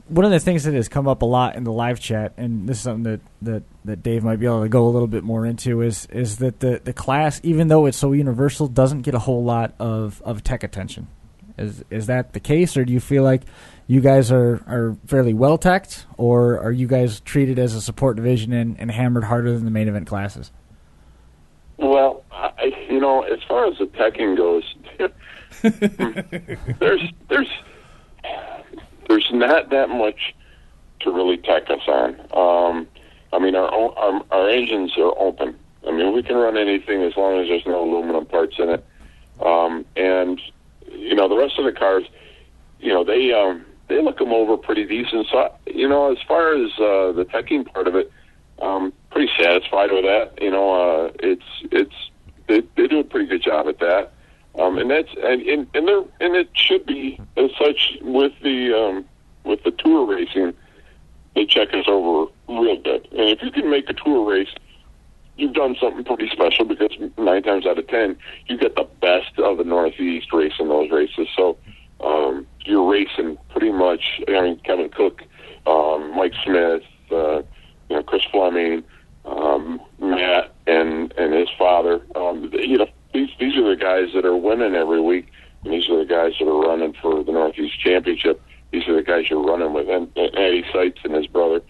One of the things that has come up a lot in the live chat, and this is something that Dave might be able to go a little bit more into, is that the class, even though it's so universal, doesn't get a whole lot of tech attention. Is that the case, or do you feel like you guys are fairly well teched, or are you guys treated as a support division and hammered harder than the main event classes? Well, as far as the teching goes, there's not that much to really tech us on. I mean, our engines are open. I mean, we can run anything as long as there's no aluminum parts in it. And the rest of the cars, they look them over pretty decent. So, as far as the teching part of it, pretty satisfied with that. They do a pretty good job at that. And it should be as such with the tour racing. They check us over real good, and if you can make a tour race, you've done something pretty special, because 9 times out of 10 you get the best of the Northeast racing those races. So you're racing pretty much. I mean, Kevan Cook, Mike Smith, Chris Fleming, Matt, and his father. These are the guys that are winning every week, and these are the guys that are running for the Northeast Championship. These are the guys you're running with, and Eddie Seitz and his brother.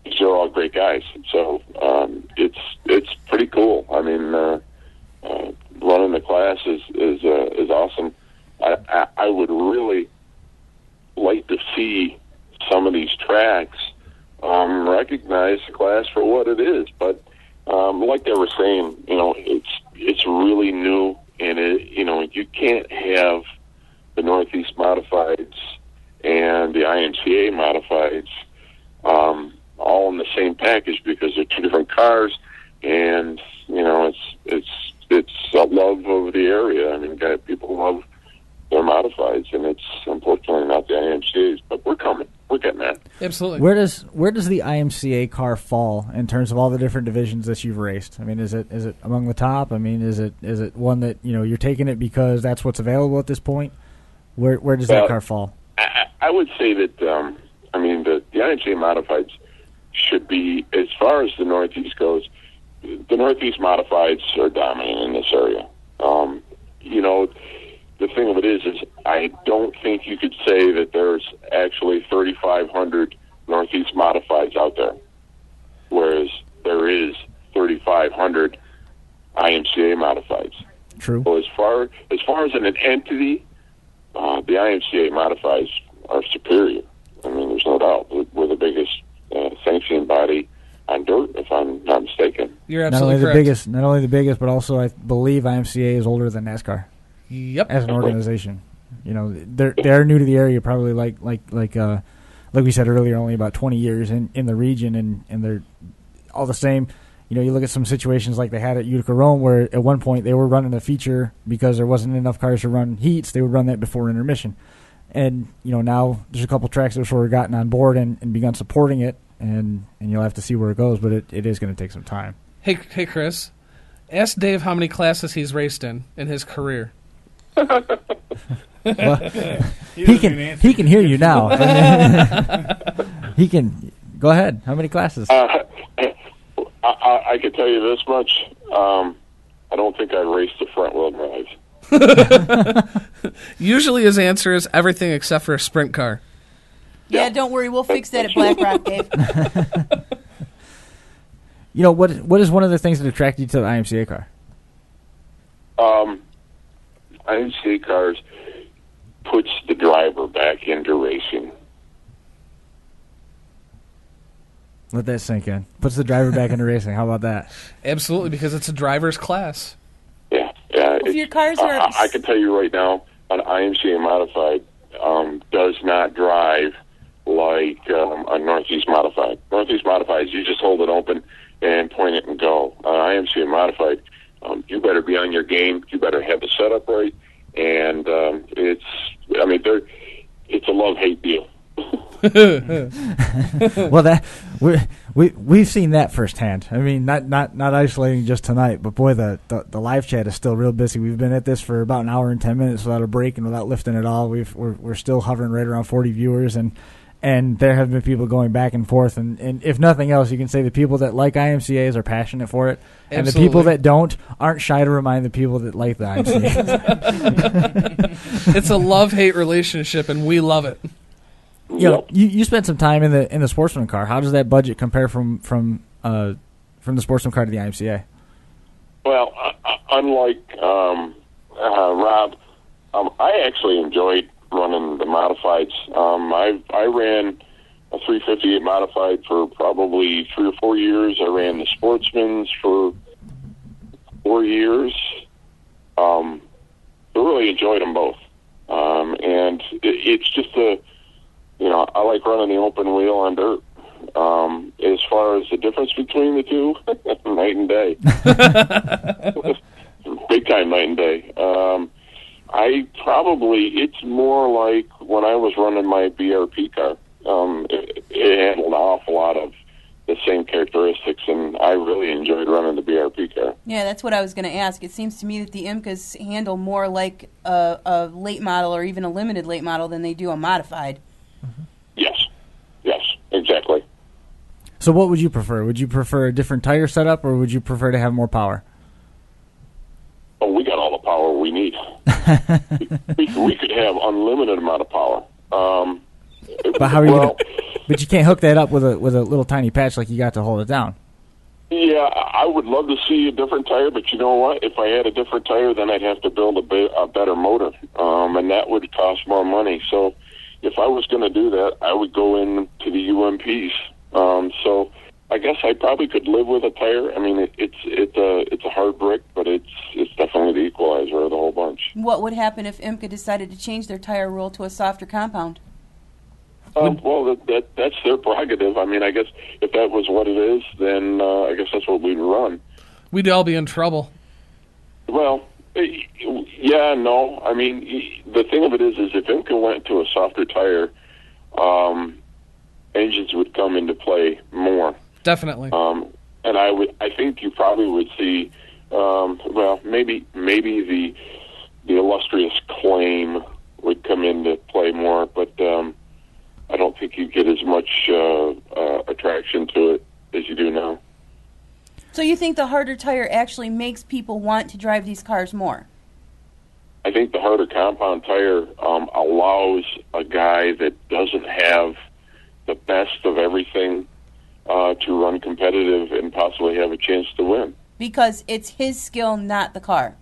These are all great guys. So it's pretty cool. I mean, running the class is awesome. I would really like to see some of these tracks recognize the class for what it is, but like they were saying, it's really new, and you can't have the Northeast Modifieds and the IMCA Modifieds all in the same package, because they're two different cars, and it's a love of the area. I mean, people love their modifieds, and it's unfortunately not the IMCA's, but we're coming. We're getting there. Absolutely. Where does the IMCA car fall in terms of all the different divisions that you've raced? I mean, is it among the top? I mean, is it one that you're taking it because that's what's available at this point? Where does that car fall? I would say that the IMCA Modifieds should be, as far as the Northeast goes, the Northeast Modifieds are dominant in this area. The thing of it is I don't think you could say that there's actually 3,500 Northeast Modifieds out there, whereas there is 3,500 IMCA Modifieds. True. So as far as an entity, the IMCA Modifieds are superior. I mean, there's no doubt. We're the biggest sanctioning body on dirt, if I'm not mistaken. You're absolutely correct. Not only the biggest, but also I believe IMCA is older than NASCAR. Yep. As an organization, they're new to the area, probably like we said earlier, only about 20 years in the region, and they're all the same. You look at some situations like they had at Utica Rome, where at one point they were running a feature because there wasn't enough cars to run heats. They would run that before intermission, and now there's a couple tracks that have sort of gotten on board and begun supporting it, and you'll have to see where it goes, but it is going to take some time. Hey, Chris, ask Dave how many classes he's raced in his career. Well, he can hear you now. He can go ahead. How many classes? I can tell you this much. I don't think I raced the front wheel drive. Usually his answer is everything except for a sprint car. Yeah, don't worry. We'll fix that at Black Rock, Dave. What is one of the things that attracted you to the IMCA car? IMCA cars puts the driver back into racing. Let that sink in. Puts the driver back into racing. How about that? Absolutely, because it's a driver's class. Yeah. If your cars are... I can tell you right now, an IMCA Modified does not drive like a Northeast Modified. Northeast Modifieds, you just hold it open and point it and go. IMCA Modified, you better be on your game. You better have the setup right, and it's a love-hate deal. Well, we've seen that firsthand. I mean, not isolating just tonight, but boy, the live chat is still real busy. We've been at this for about an hour and 10 minutes without a break and without lifting at all. We're still hovering right around 40 viewers, and there have been people going back and forth. And if nothing else, you can say the people that like IMCAs are passionate for it, and Absolutely. the people that don't aren't shy to remind the people that like the IMCAs. It's a love-hate relationship, and we love it. You spent some time in the sportsman car. How does that budget compare from the sportsman car to the IMCA? Well, unlike Rob, I actually enjoyed running the modifieds. I ran a 358 modified for probably 3 or 4 years. I ran the Sportsman's for 4 years. I really enjoyed them both, and it's just I like running the open wheel on dirt. As far as the difference between the two, night and day. Big time night and day. It's more like when I was running my BRP car. It handled an awful lot of the same characteristics, and I really enjoyed running the BRP car. Yeah, that's what I was going to ask. It seems to me that the IMCAs handle more like a late model or even a limited late model than they do a modified. Mm-hmm. Yes, exactly. So what would you prefer? Would you prefer a different tire setup, or would you prefer to have more power? Oh, we got all the power we need. we could have unlimited amount of power. But how are you? But you can't hook that up with a little tiny patch like you got to hold it down. Yeah, I would love to see a different tire, but you know what? If I had a different tire, then I'd have to build a better motor, and that would cost more money. So if I was going to do that, I would go into the UMPs. So I guess I probably could live with a tire. I mean, it's a hard brick, but it's definitely the equalizer of the whole bunch. What would happen if IMCA decided to change their tire rule to a softer compound? Well, that's their prerogative. I mean, I guess if that was what it is, then I guess that's what we'd run. We'd all be in trouble. Well, Yeah, no. I mean, the thing of it is if IMCA went to a softer tire, engines would come into play more. Definitely. And I think you probably would see, maybe the illustrious claim would come into play more, but I don't think you get as much attraction to it as you do now. So you think the harder tire actually makes people want to drive these cars more? I think the harder compound tire allows a guy that doesn't have the best of everything to run competitive and possibly have a chance to win. Because it's his skill, not the car.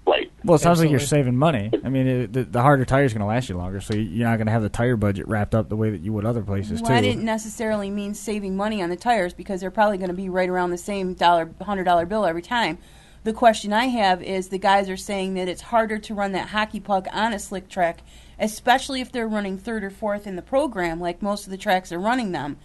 Right. Well, it sounds like you're Absolutely. saving money. I mean, the harder tire is going to last you longer, so you're not going to have the tire budget wrapped up the way that you would other places, Well, too. I didn't necessarily mean saving money on the tires because they're probably going to be right around the same $100 bill every time. The question I have is the guys are saying that it's harder to run that hockey puck on a slick track, especially if they're running third or fourth in the program, like most of the tracks are running them.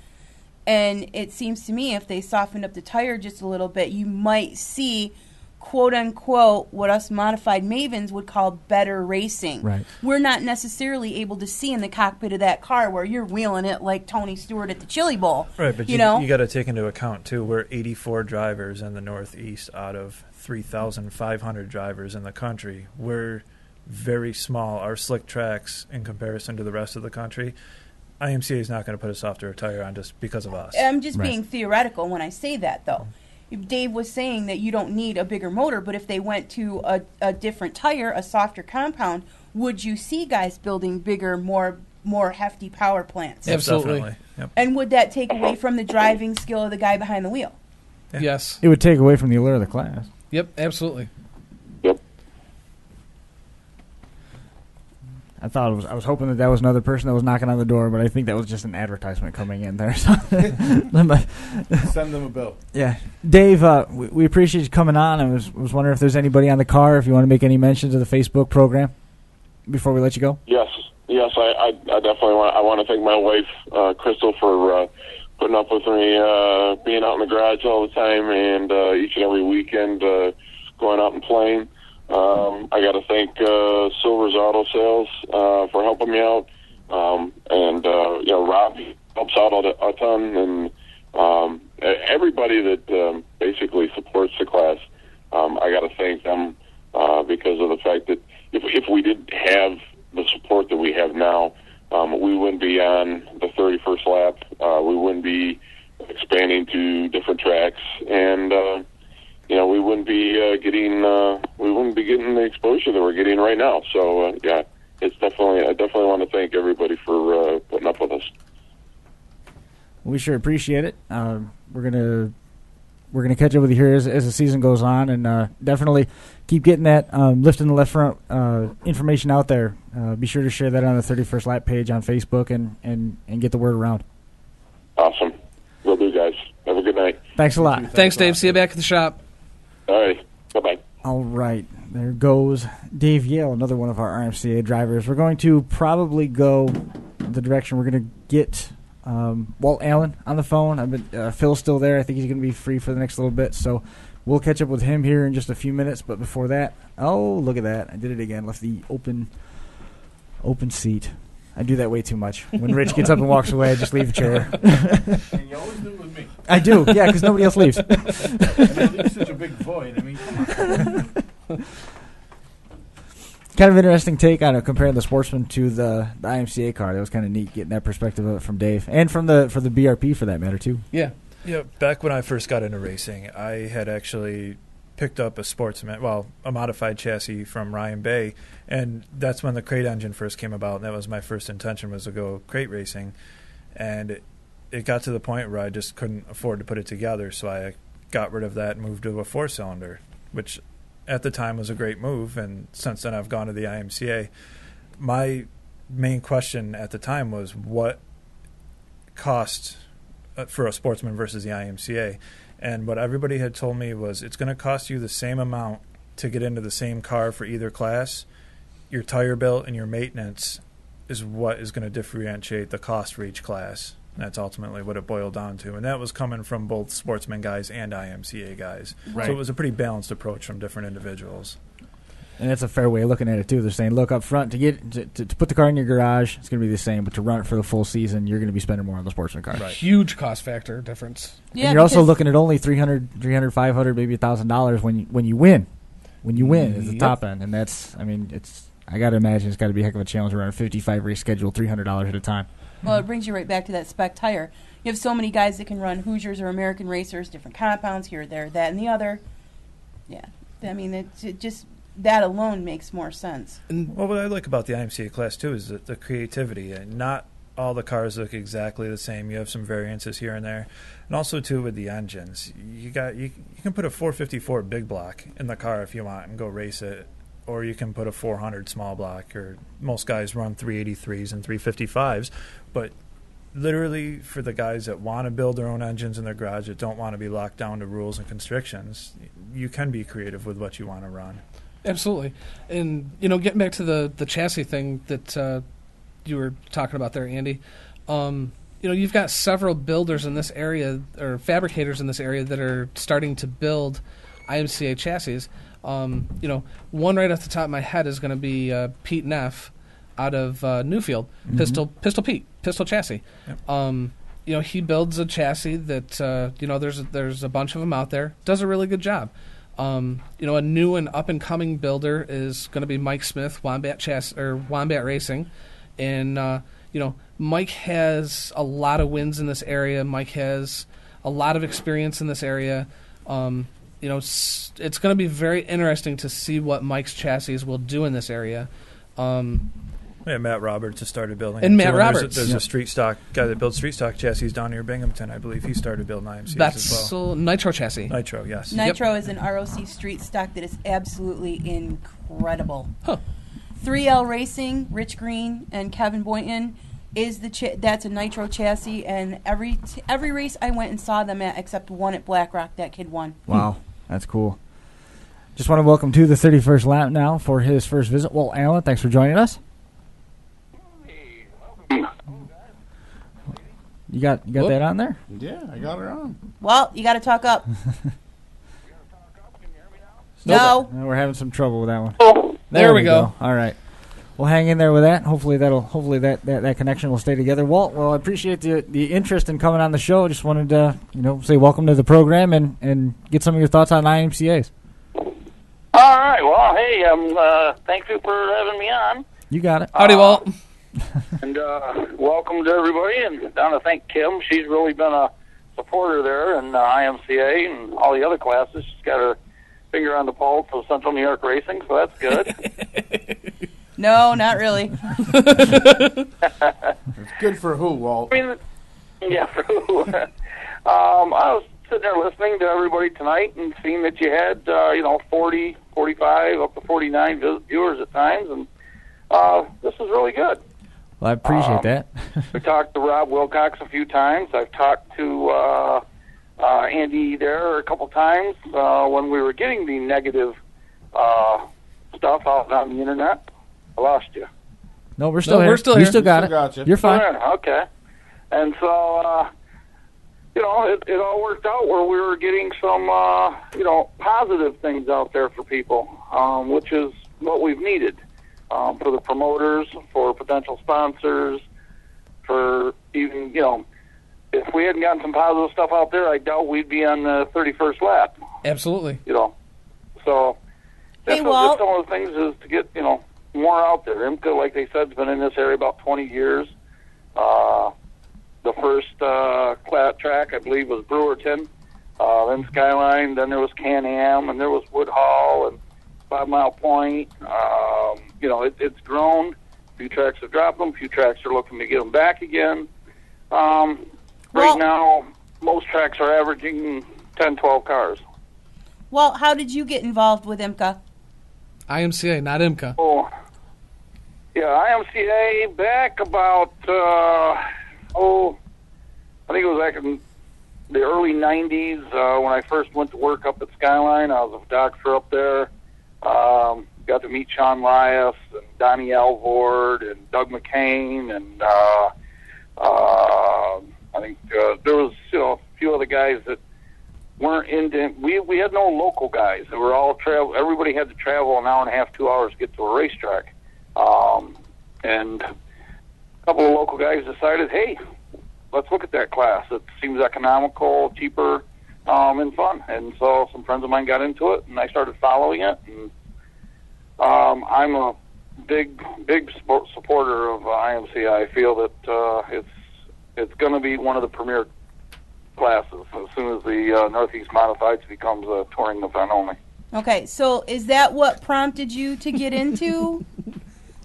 And it seems to me if they softened up the tire just a little bit, you might see, quote-unquote, what us modified mavens would call better racing. Right. We're not necessarily able to see in the cockpit of that car where you're wheeling it like Tony Stewart at the Chili Bowl. Right, but you know? you got to take into account, too, we're 84 drivers in the Northeast out of 3,500 drivers in the country. We're very small. Our slick tracks, in comparison to the rest of the country, IMCA is not going to put a softer tire on just because of us. I'm just being theoretical when I say that, though. If Dave was saying that you don't need a bigger motor, but if they went to a different tire, a softer compound, would you see guys building bigger, more hefty power plants? Absolutely. Definitely. Yep. And would that take away from the driving skill of the guy behind the wheel? Yeah. Yes. It would take away from the allure of the class. Yep, absolutely. Yep. I was hoping that was another person that was knocking on the door, but I think that was just an advertisement coming in there. So Send them a bill. yeah, Dave, we appreciate you coming on. I was wondering if there's anybody on the car, if you want to make any mentions of the Facebook program before we let you go. Yes. I definitely want to thank my wife, Crystal, for putting up with me being out in the garage all the time and each and every weekend going out and playing. I got to thank Silver's Auto Sales for helping me out, and Rob helps out a ton, and everybody that basically supports the class. I got to thank them because of the fact that if we didn't have the support that we have now, we wouldn't be on the 31st lap. We wouldn't be expanding to different tracks, and we wouldn't be getting the exposure that we're getting right now. So it's I definitely want to thank everybody for putting up with us. We sure appreciate it. We're gonna catch up with you here as the season goes on, and definitely keep getting that lifting the left front information out there. Be sure to share that on the 31st lap page on Facebook and get the word around. Awesome. Will do, guys. Have a good night. Thanks a lot. Thanks, Dave. See you back at the shop. All right. Bye-bye. All right, there goes Dave Yehl, another one of our IMCA drivers. We're going to probably go the direction we're going to get Walt Allen on the phone. Phil's still there. I think he's going to be free for the next little bit, so we'll catch up with him here in just a few minutes. But before that, oh, look at that. I did it again. Left the open seat. I do that way too much. When Rich gets up and walks away, I just leave the chair. And you always do it with me. I do, yeah, because nobody else leaves. And it leaves such a big void. I mean, come on. Kind of interesting take on it, comparing the Sportsman to the IMCA car. That was kind of neat, getting that perspective of it from Dave, and for the BRP for that matter too. Yeah. Yeah, back when I first got into racing, I had actually picked up a modified chassis from Ryan Bay, and that's when the crate engine first came about, and that was my first intention, was to go crate racing. And it got to the point where I just couldn't afford to put it together, so I got rid of that and moved to a 4-cylinder, which at the time was a great move, and since then I've gone to the IMCA. My main question at the time was what cost for a Sportsman versus the IMCA. And what everybody had told me was it's going to cost you the same amount to get into the same car for either class. Your tire bill and your maintenance is what is going to differentiate the cost for each class. And that's ultimately what it boiled down to. And that was coming from both Sportsman guys and IMCA guys. Right. So it was a pretty balanced approach from different individuals. And that's a fair way of looking at it, too. They're saying, look, up front, to put the car in your garage, it's going to be the same, but to run it for the full season, you're going to be spending more on the sportsman car. Right. Huge cost factor difference. Yeah, and you're also looking at only $300, $500, maybe $1,000 when you win. When you win is the top end. And that's, I mean, I got to imagine it's got to be a heck of a challenge around a 55 race schedule, $300 at a time. Well, it brings you right back to that spec tire. You have so many guys that can run Hoosiers or American racers, different compounds here, there, that, and the other. Yeah. I mean, it just, that alone makes more sense. Well, what I like about the IMCA class, too, is the creativity. And not all the cars look exactly the same. You have some variances here and there. And also, too, with the engines. You can put a 454 big block in the car if you want and go race it. Or you can put a 400 small block. Or most guys run 383s and 355s. But literally, for the guys that want to build their own engines in their garage, that don't want to be locked down to rules and constrictions, you can be creative with what you want to run. Absolutely. And, getting back to the chassis thing that you were talking about there, Andy, you've got several builders in this area, or fabricators in this area, that are starting to build IMCA chassis. One right off the top of my head is going to be Pete Neff out of Newfield, Pistol Pete, Pistol Chassis. Yep. He builds a chassis that, there's a bunch of them out there, does a really good job. A new and up-and-coming builder is going to be Mike Smith, Wombat Racing. And, Mike has a lot of wins in this area. Mike has a lot of experience in this area. It's going to be very interesting to see what Mike's chassis will do in this area. Matt Roberts has started building. And Matt Roberts. There's a street stock guy that builds street stock chassis down near Binghamton. I believe he started building IMCs as well. Nitro chassis. Nitro, yes. Nitro is an ROC street stock that is absolutely incredible. Huh. 3L Racing, Rich Green, and Kevin Boynton is that's a Nitro chassis, and every race I went and saw them at, except one at Black Rock, that kid won. Wow, that's cool. Just want to welcome to the 31st lap now for his first visit, Walt Allen. Thanks for joining us. You got that on there? Yeah, I got her on. Well, you got to talk up. No, we're having some trouble with that one. Oh, there we go. All right, we'll hang in there with that. Hopefully that connection will stay together. Walt, well, I appreciate the interest in coming on the show. Just wanted to say welcome to the program and get some of your thoughts on IMCA's. All right. Well, hey, thank you for having me on. You got it. Howdy, Walt. And welcome to everybody. And I want to thank Kim. She's really been a supporter there in IMCA and all the other classes. She's got her finger on the pulse of Central New York racing, so that's good. No, not really. It's good for who, Walt? I mean, yeah, for who? I was sitting there listening to everybody tonight and seeing that you had, 40, 45, up to 49 viewers at times, and this is really good. Well, I appreciate that. We talked to Rob Wilcox a few times. I've talked to Andy there a couple times when we were getting the negative stuff out on the internet. I lost you. No, we're still here. We're still here. You still got it. Gotcha. You're fine. Okay. And so, it all worked out where we were getting some, positive things out there for people, which is what we've needed. For the promoters, for potential sponsors, for even, if we hadn't gotten some positive stuff out there, I doubt we'd be on the 31st lap. Absolutely. So that's Hey, Walt. some of the things is to get, more out there. IMCA, like they said, has been in this area about 20 years. The first track, I believe, was Brewerton, then Skyline, then there was Can-Am, and there was Woodhall, and 5 Mile Point. It's grown. A few tracks have dropped them. A few tracks are looking to get them back again. Right now, most tracks are averaging 10, 12 cars. Well, how did you get involved with IMCA? IMCA, not IMCA. Oh, yeah, IMCA back about, I think it was back in the early 90s when I first went to work up at Skyline. I was a photographer up there. Got to meet Sean Lias and Donnie Alvord and Doug McCain, and I think there was a few other guys that weren't into. We had no local guys. They were all travel. Everybody had to travel an hour and a half, 2 hours to get to a racetrack. And a couple of local guys decided, hey, let's look at that class. It seems economical, cheaper, and fun. And so some friends of mine got into it, and I started following it. And I'm a big supporter of IMCA. I feel that it's going to be one of the premier classes as soon as the Northeast Modifieds becomes a touring event only. Okay, so is that what prompted you to get into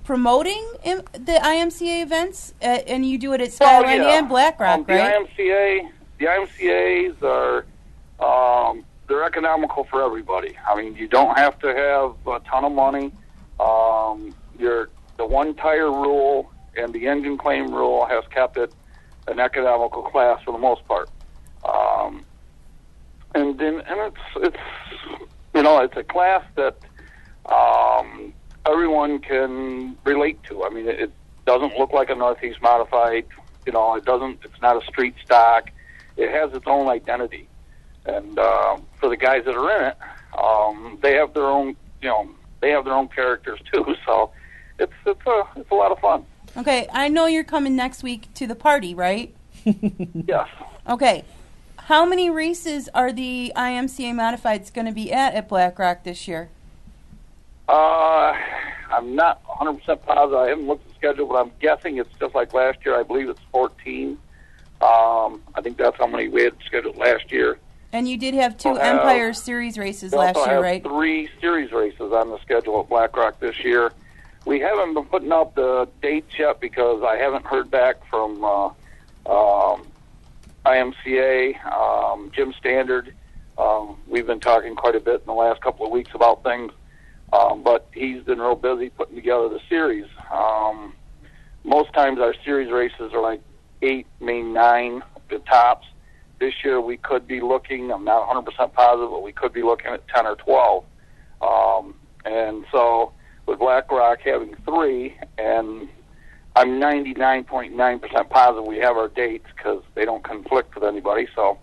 promoting the IMCA events? And you do it at Skyline and Black Rock, right? The IMCAs are they're economical for everybody. I mean, you don't have to have a ton of money. The one tire rule and the engine claim rule has kept it an economical class for the most part. And it's a class that everyone can relate to. I mean, it doesn't look like a Northeast Modified. It's not a street stock. It has its own identity. And for the guys that are in it, they have their own, they have their own characters too. So it's a lot of fun. Okay, I know you're coming next week to the party, right? Yes. Okay. How many races are the IMCA Modifieds going to be at Black Rock this year? I'm not 100% positive. I haven't looked at the schedule, but I'm guessing it's just like last year. I believe it's 14. I think that's how many we had scheduled last year. And you did have two Empire Series races last year, right? 3 series races on the schedule at Black Rock this year. We haven't been putting up the dates yet because I haven't heard back from IMCA, Jim Standard. We've been talking quite a bit in the last couple of weeks about things, but he's been real busy putting together the series. Most times our series races are like 8, maybe 9 the tops. This year we could be looking, I'm not 100% positive, but we could be looking at 10 or 12. And so with Black Rock having 3, and I'm 99.9% positive we have our dates because they don't conflict with anybody. So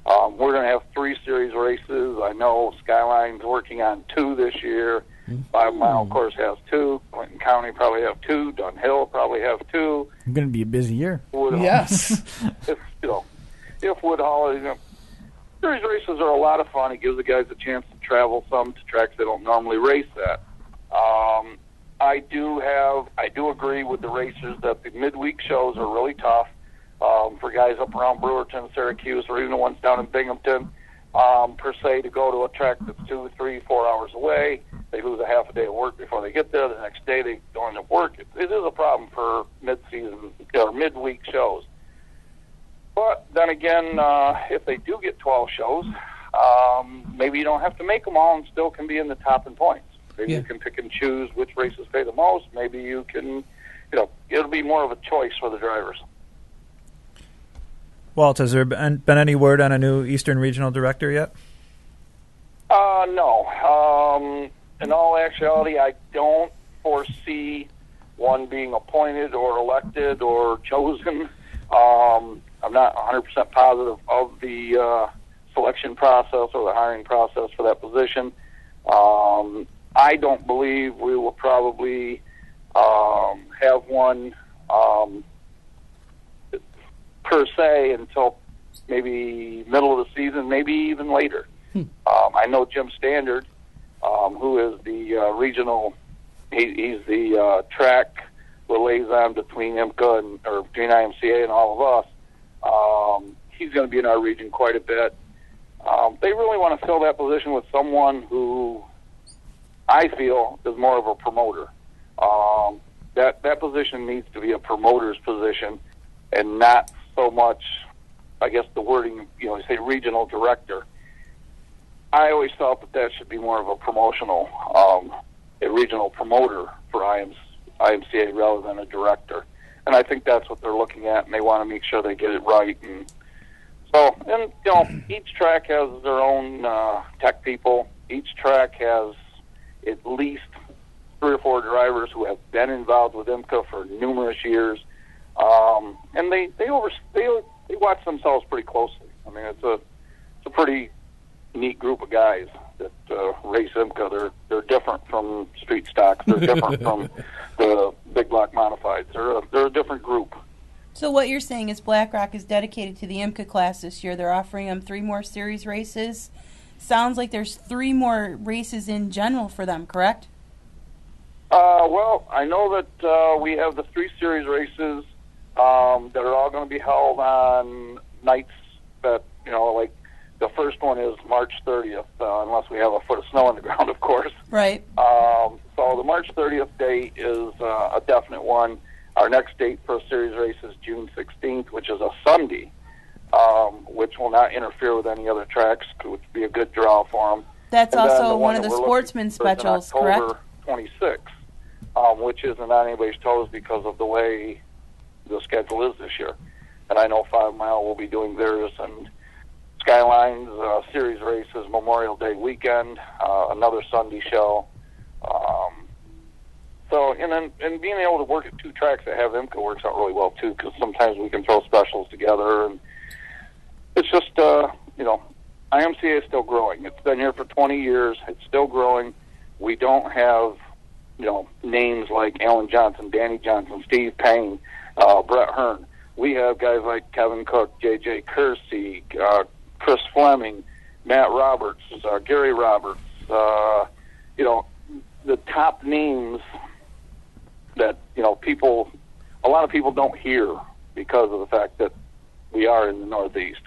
we're going to have 3 series races. I know Skyline's working on 2 this year. 5 Mile, of course, has 2. Clinton County probably have 2. Dunhill probably have 2. It's going to be a busy year. Yes. If Woodhull, series races are a lot of fun. It gives the guys a chance to travel some to tracks they don't normally race at. I do agree with the racers that the midweek shows are really tough for guys up around Brewerton, Syracuse, or even the ones down in Binghamton. Per se, to go to a track that's 2, 3, 4 hours away, they lose a half a day of work before they get there. The next day they don't end up work. It is a problem for mid-season or midweek shows. But then again, if they do get 12 shows, maybe you don't have to make them all and still can be in the top in points. Maybe you can pick and choose which races pay the most. Maybe you can, it'll be more of a choice for the drivers. Walt, has there been any word on a new Eastern Regional Director yet? No. In all actuality, I don't foresee one being appointed or elected or chosen. I'm not 100% positive of the selection process or the hiring process for that position. I don't believe we will probably have one per se until maybe middle of the season, maybe even later. I know Jim Standard, who is the regional, he's the track liaison between IMCA or between IMCA and all of us. He's going to be in our region quite a bit. They really want to fill that position with someone who I feel is more of a promoter. That position needs to be a promoter's position and not so much, I guess the wording, you say regional director. I always thought that should be more of a promotional, a regional promoter for IMCA rather than a director. And I think that's what they're looking at, and they want to make sure they get it right. And so, each track has their own tech people. Each track has at least 3 or 4 drivers who have been involved with IMCA for numerous years, and they watch themselves pretty closely. I mean, it's a pretty guys that race IMCA. They're different from street stocks. They're different from the big block modifieds. They're a different group. So what you're saying is BlackRock is dedicated to the IMCA class this year. They're offering them 3 more series races. Sounds like there's 3 more races in general for them, correct? Well, I know that we have the 3 series races that are all going to be held on nights that, like the first one is March 30th, unless we have a foot of snow on the ground, of course. Right. So the March 30th date is a definite one. Our next date for a series race is June 16th, which is a Sunday, which will not interfere with any other tracks, which would be a good draw for them. That's also one of the sportsman specials, correct? October 26th, which isn't on anybody's toes because of the way the schedule is this year. And I know 5 Mile will be doing theirs, and Skyline's series race is Memorial Day weekend, another Sunday show. So, and being able to work at 2 tracks that have IMCA works out really well, too, because sometimes we can throw specials together. And it's just, IMCA is still growing. It's been here for 20 years. It's still growing. We don't have, names like Alan Johnson, Danny Johnson, Steve Payne, Brett Hearn. We have guys like Kevan Cook, J.J. Courcy, Chris Fleming, Matt Roberts, Gary Roberts, the top names that, a lot of people don't hear because of the fact that we are in the Northeast.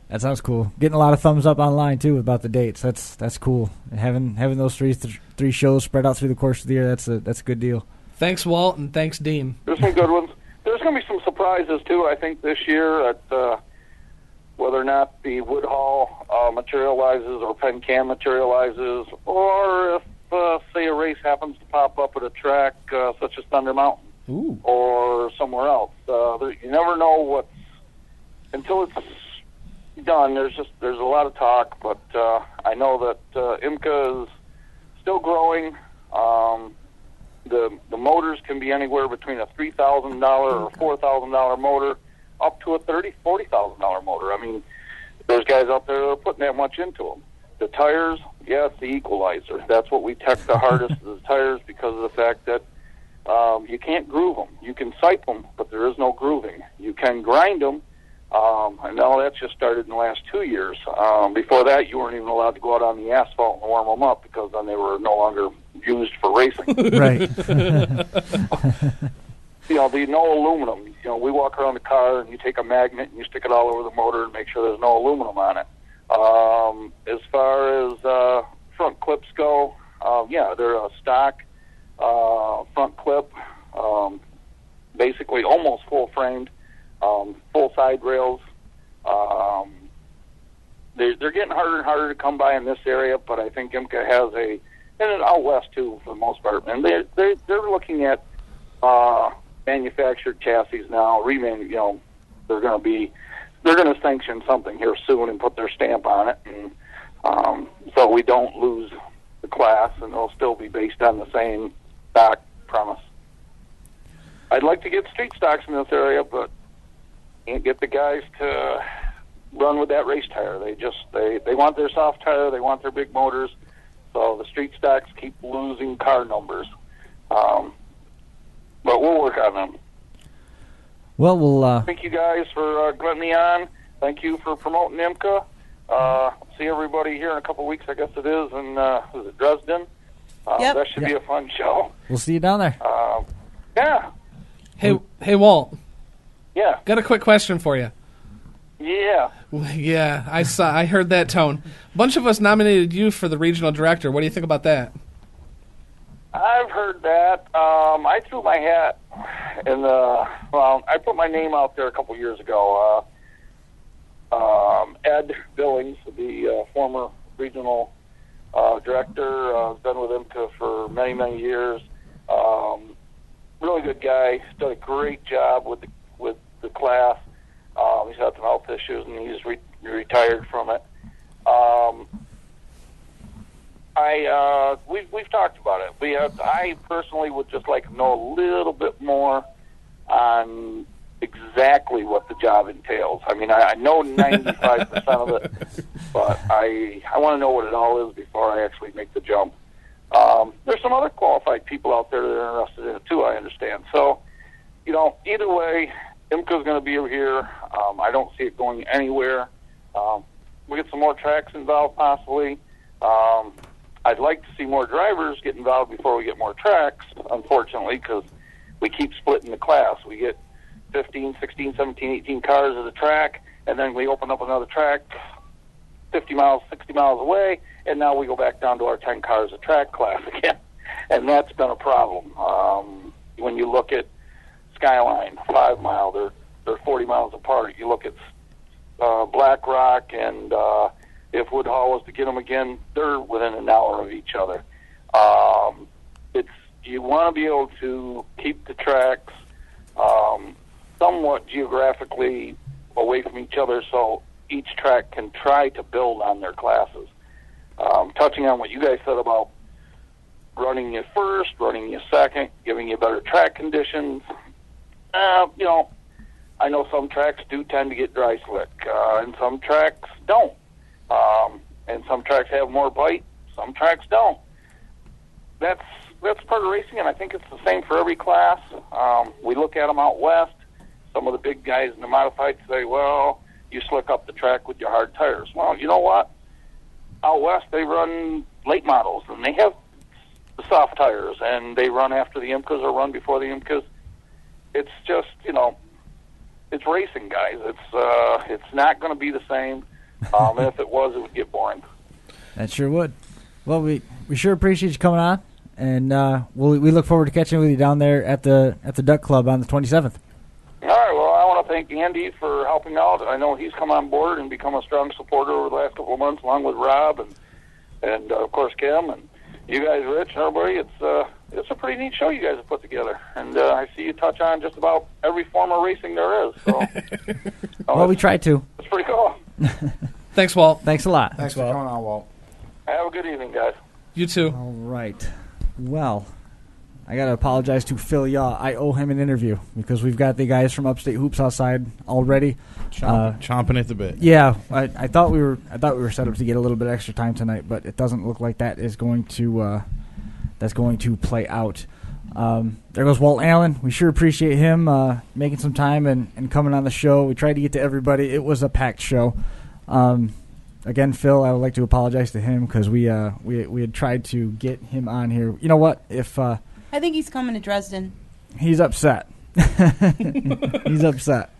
That sounds cool. Getting a lot of thumbs up online, too, about the dates. That's cool. And having those three shows spread out through the course of the year, that's a good deal. Thanks, Walt, and thanks, Dean. There's some good ones. There's going to be some surprises, too, I think, this year at whether or not the Woodhall materializes or Penn Yan materializes, or if, say, a race happens to pop up at a track such as Thunder Mountain. Ooh. Or somewhere else. You never know until it's done. There's a lot of talk, but I know that IMCA is still growing. The motors can be anywhere between a $3,000 or $4,000 motor up to a $40,000 motor. I mean, there's guys out there that are putting that much into them. The tires, it's the equalizer. That's what we tech the hardest, is the tires, because of the fact that you can't groove them. You can sipe them, but there is no grooving. You can grind them. I know that's just started in the last 2 years. Before that, you weren't even allowed to go out on the asphalt and warm them up because then they were no longer used for racing. Right. The no aluminum. We walk around the car and you take a magnet and you stick it all over the motor and make sure there's no aluminum on it. As far as front clips go, they're a stock front clip, basically almost full framed, full side rails. They're getting harder and harder to come by in this area, but I think IMCA has and out west too for the most part. And they're looking at manufactured chassis now. They're going to sanction something here soon and put their stamp on it, and so we don't lose the class, and it'll still be based on the same stock premise. I'd like to get street stocks in this area, but can't get the guys to run with that race tire. They want their soft tire, they want their big motors, so the street stocks keep losing car numbers. But we'll work on them. Well, we'll thank you guys for letting me on. Thank you for promoting IMCA. See everybody here in a couple of weeks, I guess it is, in is it Dresden? Yep. That should be a fun show. We'll see you down there. Yeah. Hey, Walt. Yeah. Got a quick question for you. Yeah. Yeah, I heard that tone. A bunch of us nominated you for the regional director. What do you think about that? I've heard that. I threw my hat in I put my name out there a couple years ago. Ed Billings, the former regional director, has been with IMCA for many, many years. Really good guy. He's done a great job with the class. He's had some health issues, and he's retired from it. We've talked about it. I personally would just like to know a little bit more on exactly what the job entails. I mean, I know 95% of it, But I want to know what it all is before I actually make the jump. There's some other qualified people out there that are interested in it too, I understand. So, either way, IMCA's going to be here. I don't see it going anywhere. We'll get some more tracks involved possibly. I'd like to see more drivers get involved before we get more tracks, unfortunately, because we keep splitting the class. We get 15, 16, 17, 18 cars at a track, and then we open up another track 50 miles, 60 miles away, and now we go back down to our 10 cars a track class again. And that's been a problem. When you look at Skyline, 5 mile, they're 40 miles apart. You look at Black Rock, and if Woodhall was to get them again, they're within an hour of each other. You want to be able to keep the tracks somewhat geographically away from each other so each track can try to build on their classes. Touching on what you guys said about running you first, running you second, giving you better track conditions, I know some tracks do tend to get dry slick, and some tracks don't. And some tracks have more bite, some tracks don't. That's part of racing, and I think it's the same for every class. We look at them out west. Some of the big guys in the modified say, well, you slick up the track with your hard tires. Well, you know what? Out west, they run late models, and they have the soft tires, and they run after the IMCAs or run before the IMCAs. It's just, it's racing, guys. It's not going to be the same. And if it was, it would get boring. That sure would. Well, we sure appreciate you coming on, and we look forward to catching with you down there at the Duck Club on the 27th. All right. Well, I want to thank Andy for helping out. I know he's come on board and become a strong supporter over the last couple of months, along with Rob and of course Kim and you guys, Rich, and everybody. It's a pretty neat show you guys have put together, and I see you touch on just about every form of racing there is. So, well, we try to. It's pretty cool. Thanks, Walt. Thanks a lot. Thanks for coming on, Walt. Have a good evening, guys. You too. All right. Well, I got to apologize to Phil Yaw. I owe him an interview because we've got the guys from Upstate Hoops outside already. Chomping at the bit. Yeah, I thought we were set up to get a little bit extra time tonight, but it doesn't look like that is going to play out. There goes Walt Allen. We sure appreciate him making some time and coming on the show. We tried to get to everybody. It was a packed show. Again, Phil, I would like to apologize to him because we had tried to get him on here. You know what? If I think he's coming to Dresden. He's upset. He's upset.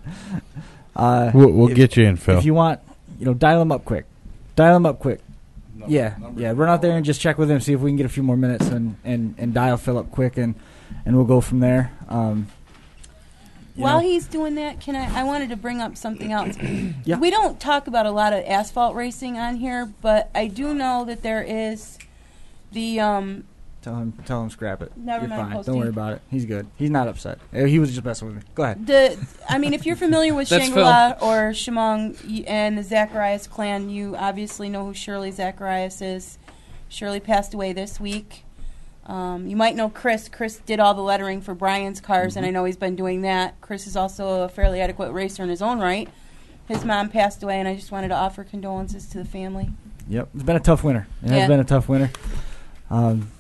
We'll get you in, Phil. If you want, dial him up quick. Yeah. Run out there and just check with him, see if we can get a few more minutes and dial Phil up quick, and we'll go from there. While he's doing that, I wanted to bring up something else. Yeah. We don't talk about a lot of asphalt racing on here, but I do know that there is the Tell him scrap it. Never You're mind, fine. posting. Don't worry about it. He's good. He's not upset. He was just messing with me. Go ahead. If you're familiar with That's Shangri-La or Shamong and the Zacharias clan, you obviously know who Shirley Zacharias is. Shirley passed away this week. You might know Chris. Chris did all the lettering for Brian's cars, and I know he's been doing that. Chris is also a fairly adequate racer in his own right. His mom passed away, and I just wanted to offer condolences to the family. Yep. It's been a tough winter. It has been a tough winter.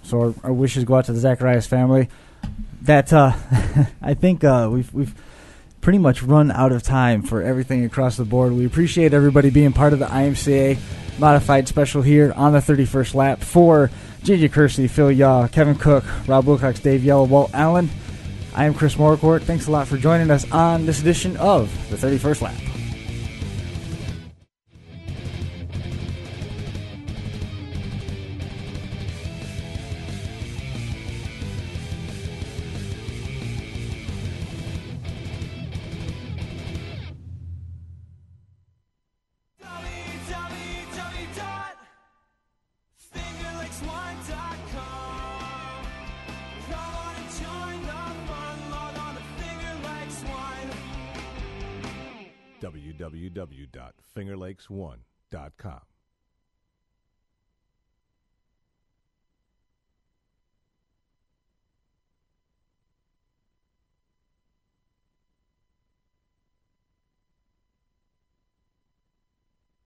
So our wishes go out to the Zacharias family. That I think we've pretty much run out of time for everything across the board. We appreciate everybody being part of the IMCA Modified Special here on the 31st lap for J.J. Courcy, Phil Yaw, Kevin Cook, Rob Wilcox, Dave Yehl, Walt Allen. I am Chris Moracourt. Thanks a lot for joining us on this edition of the 31st lap. www.fingerlakes1.com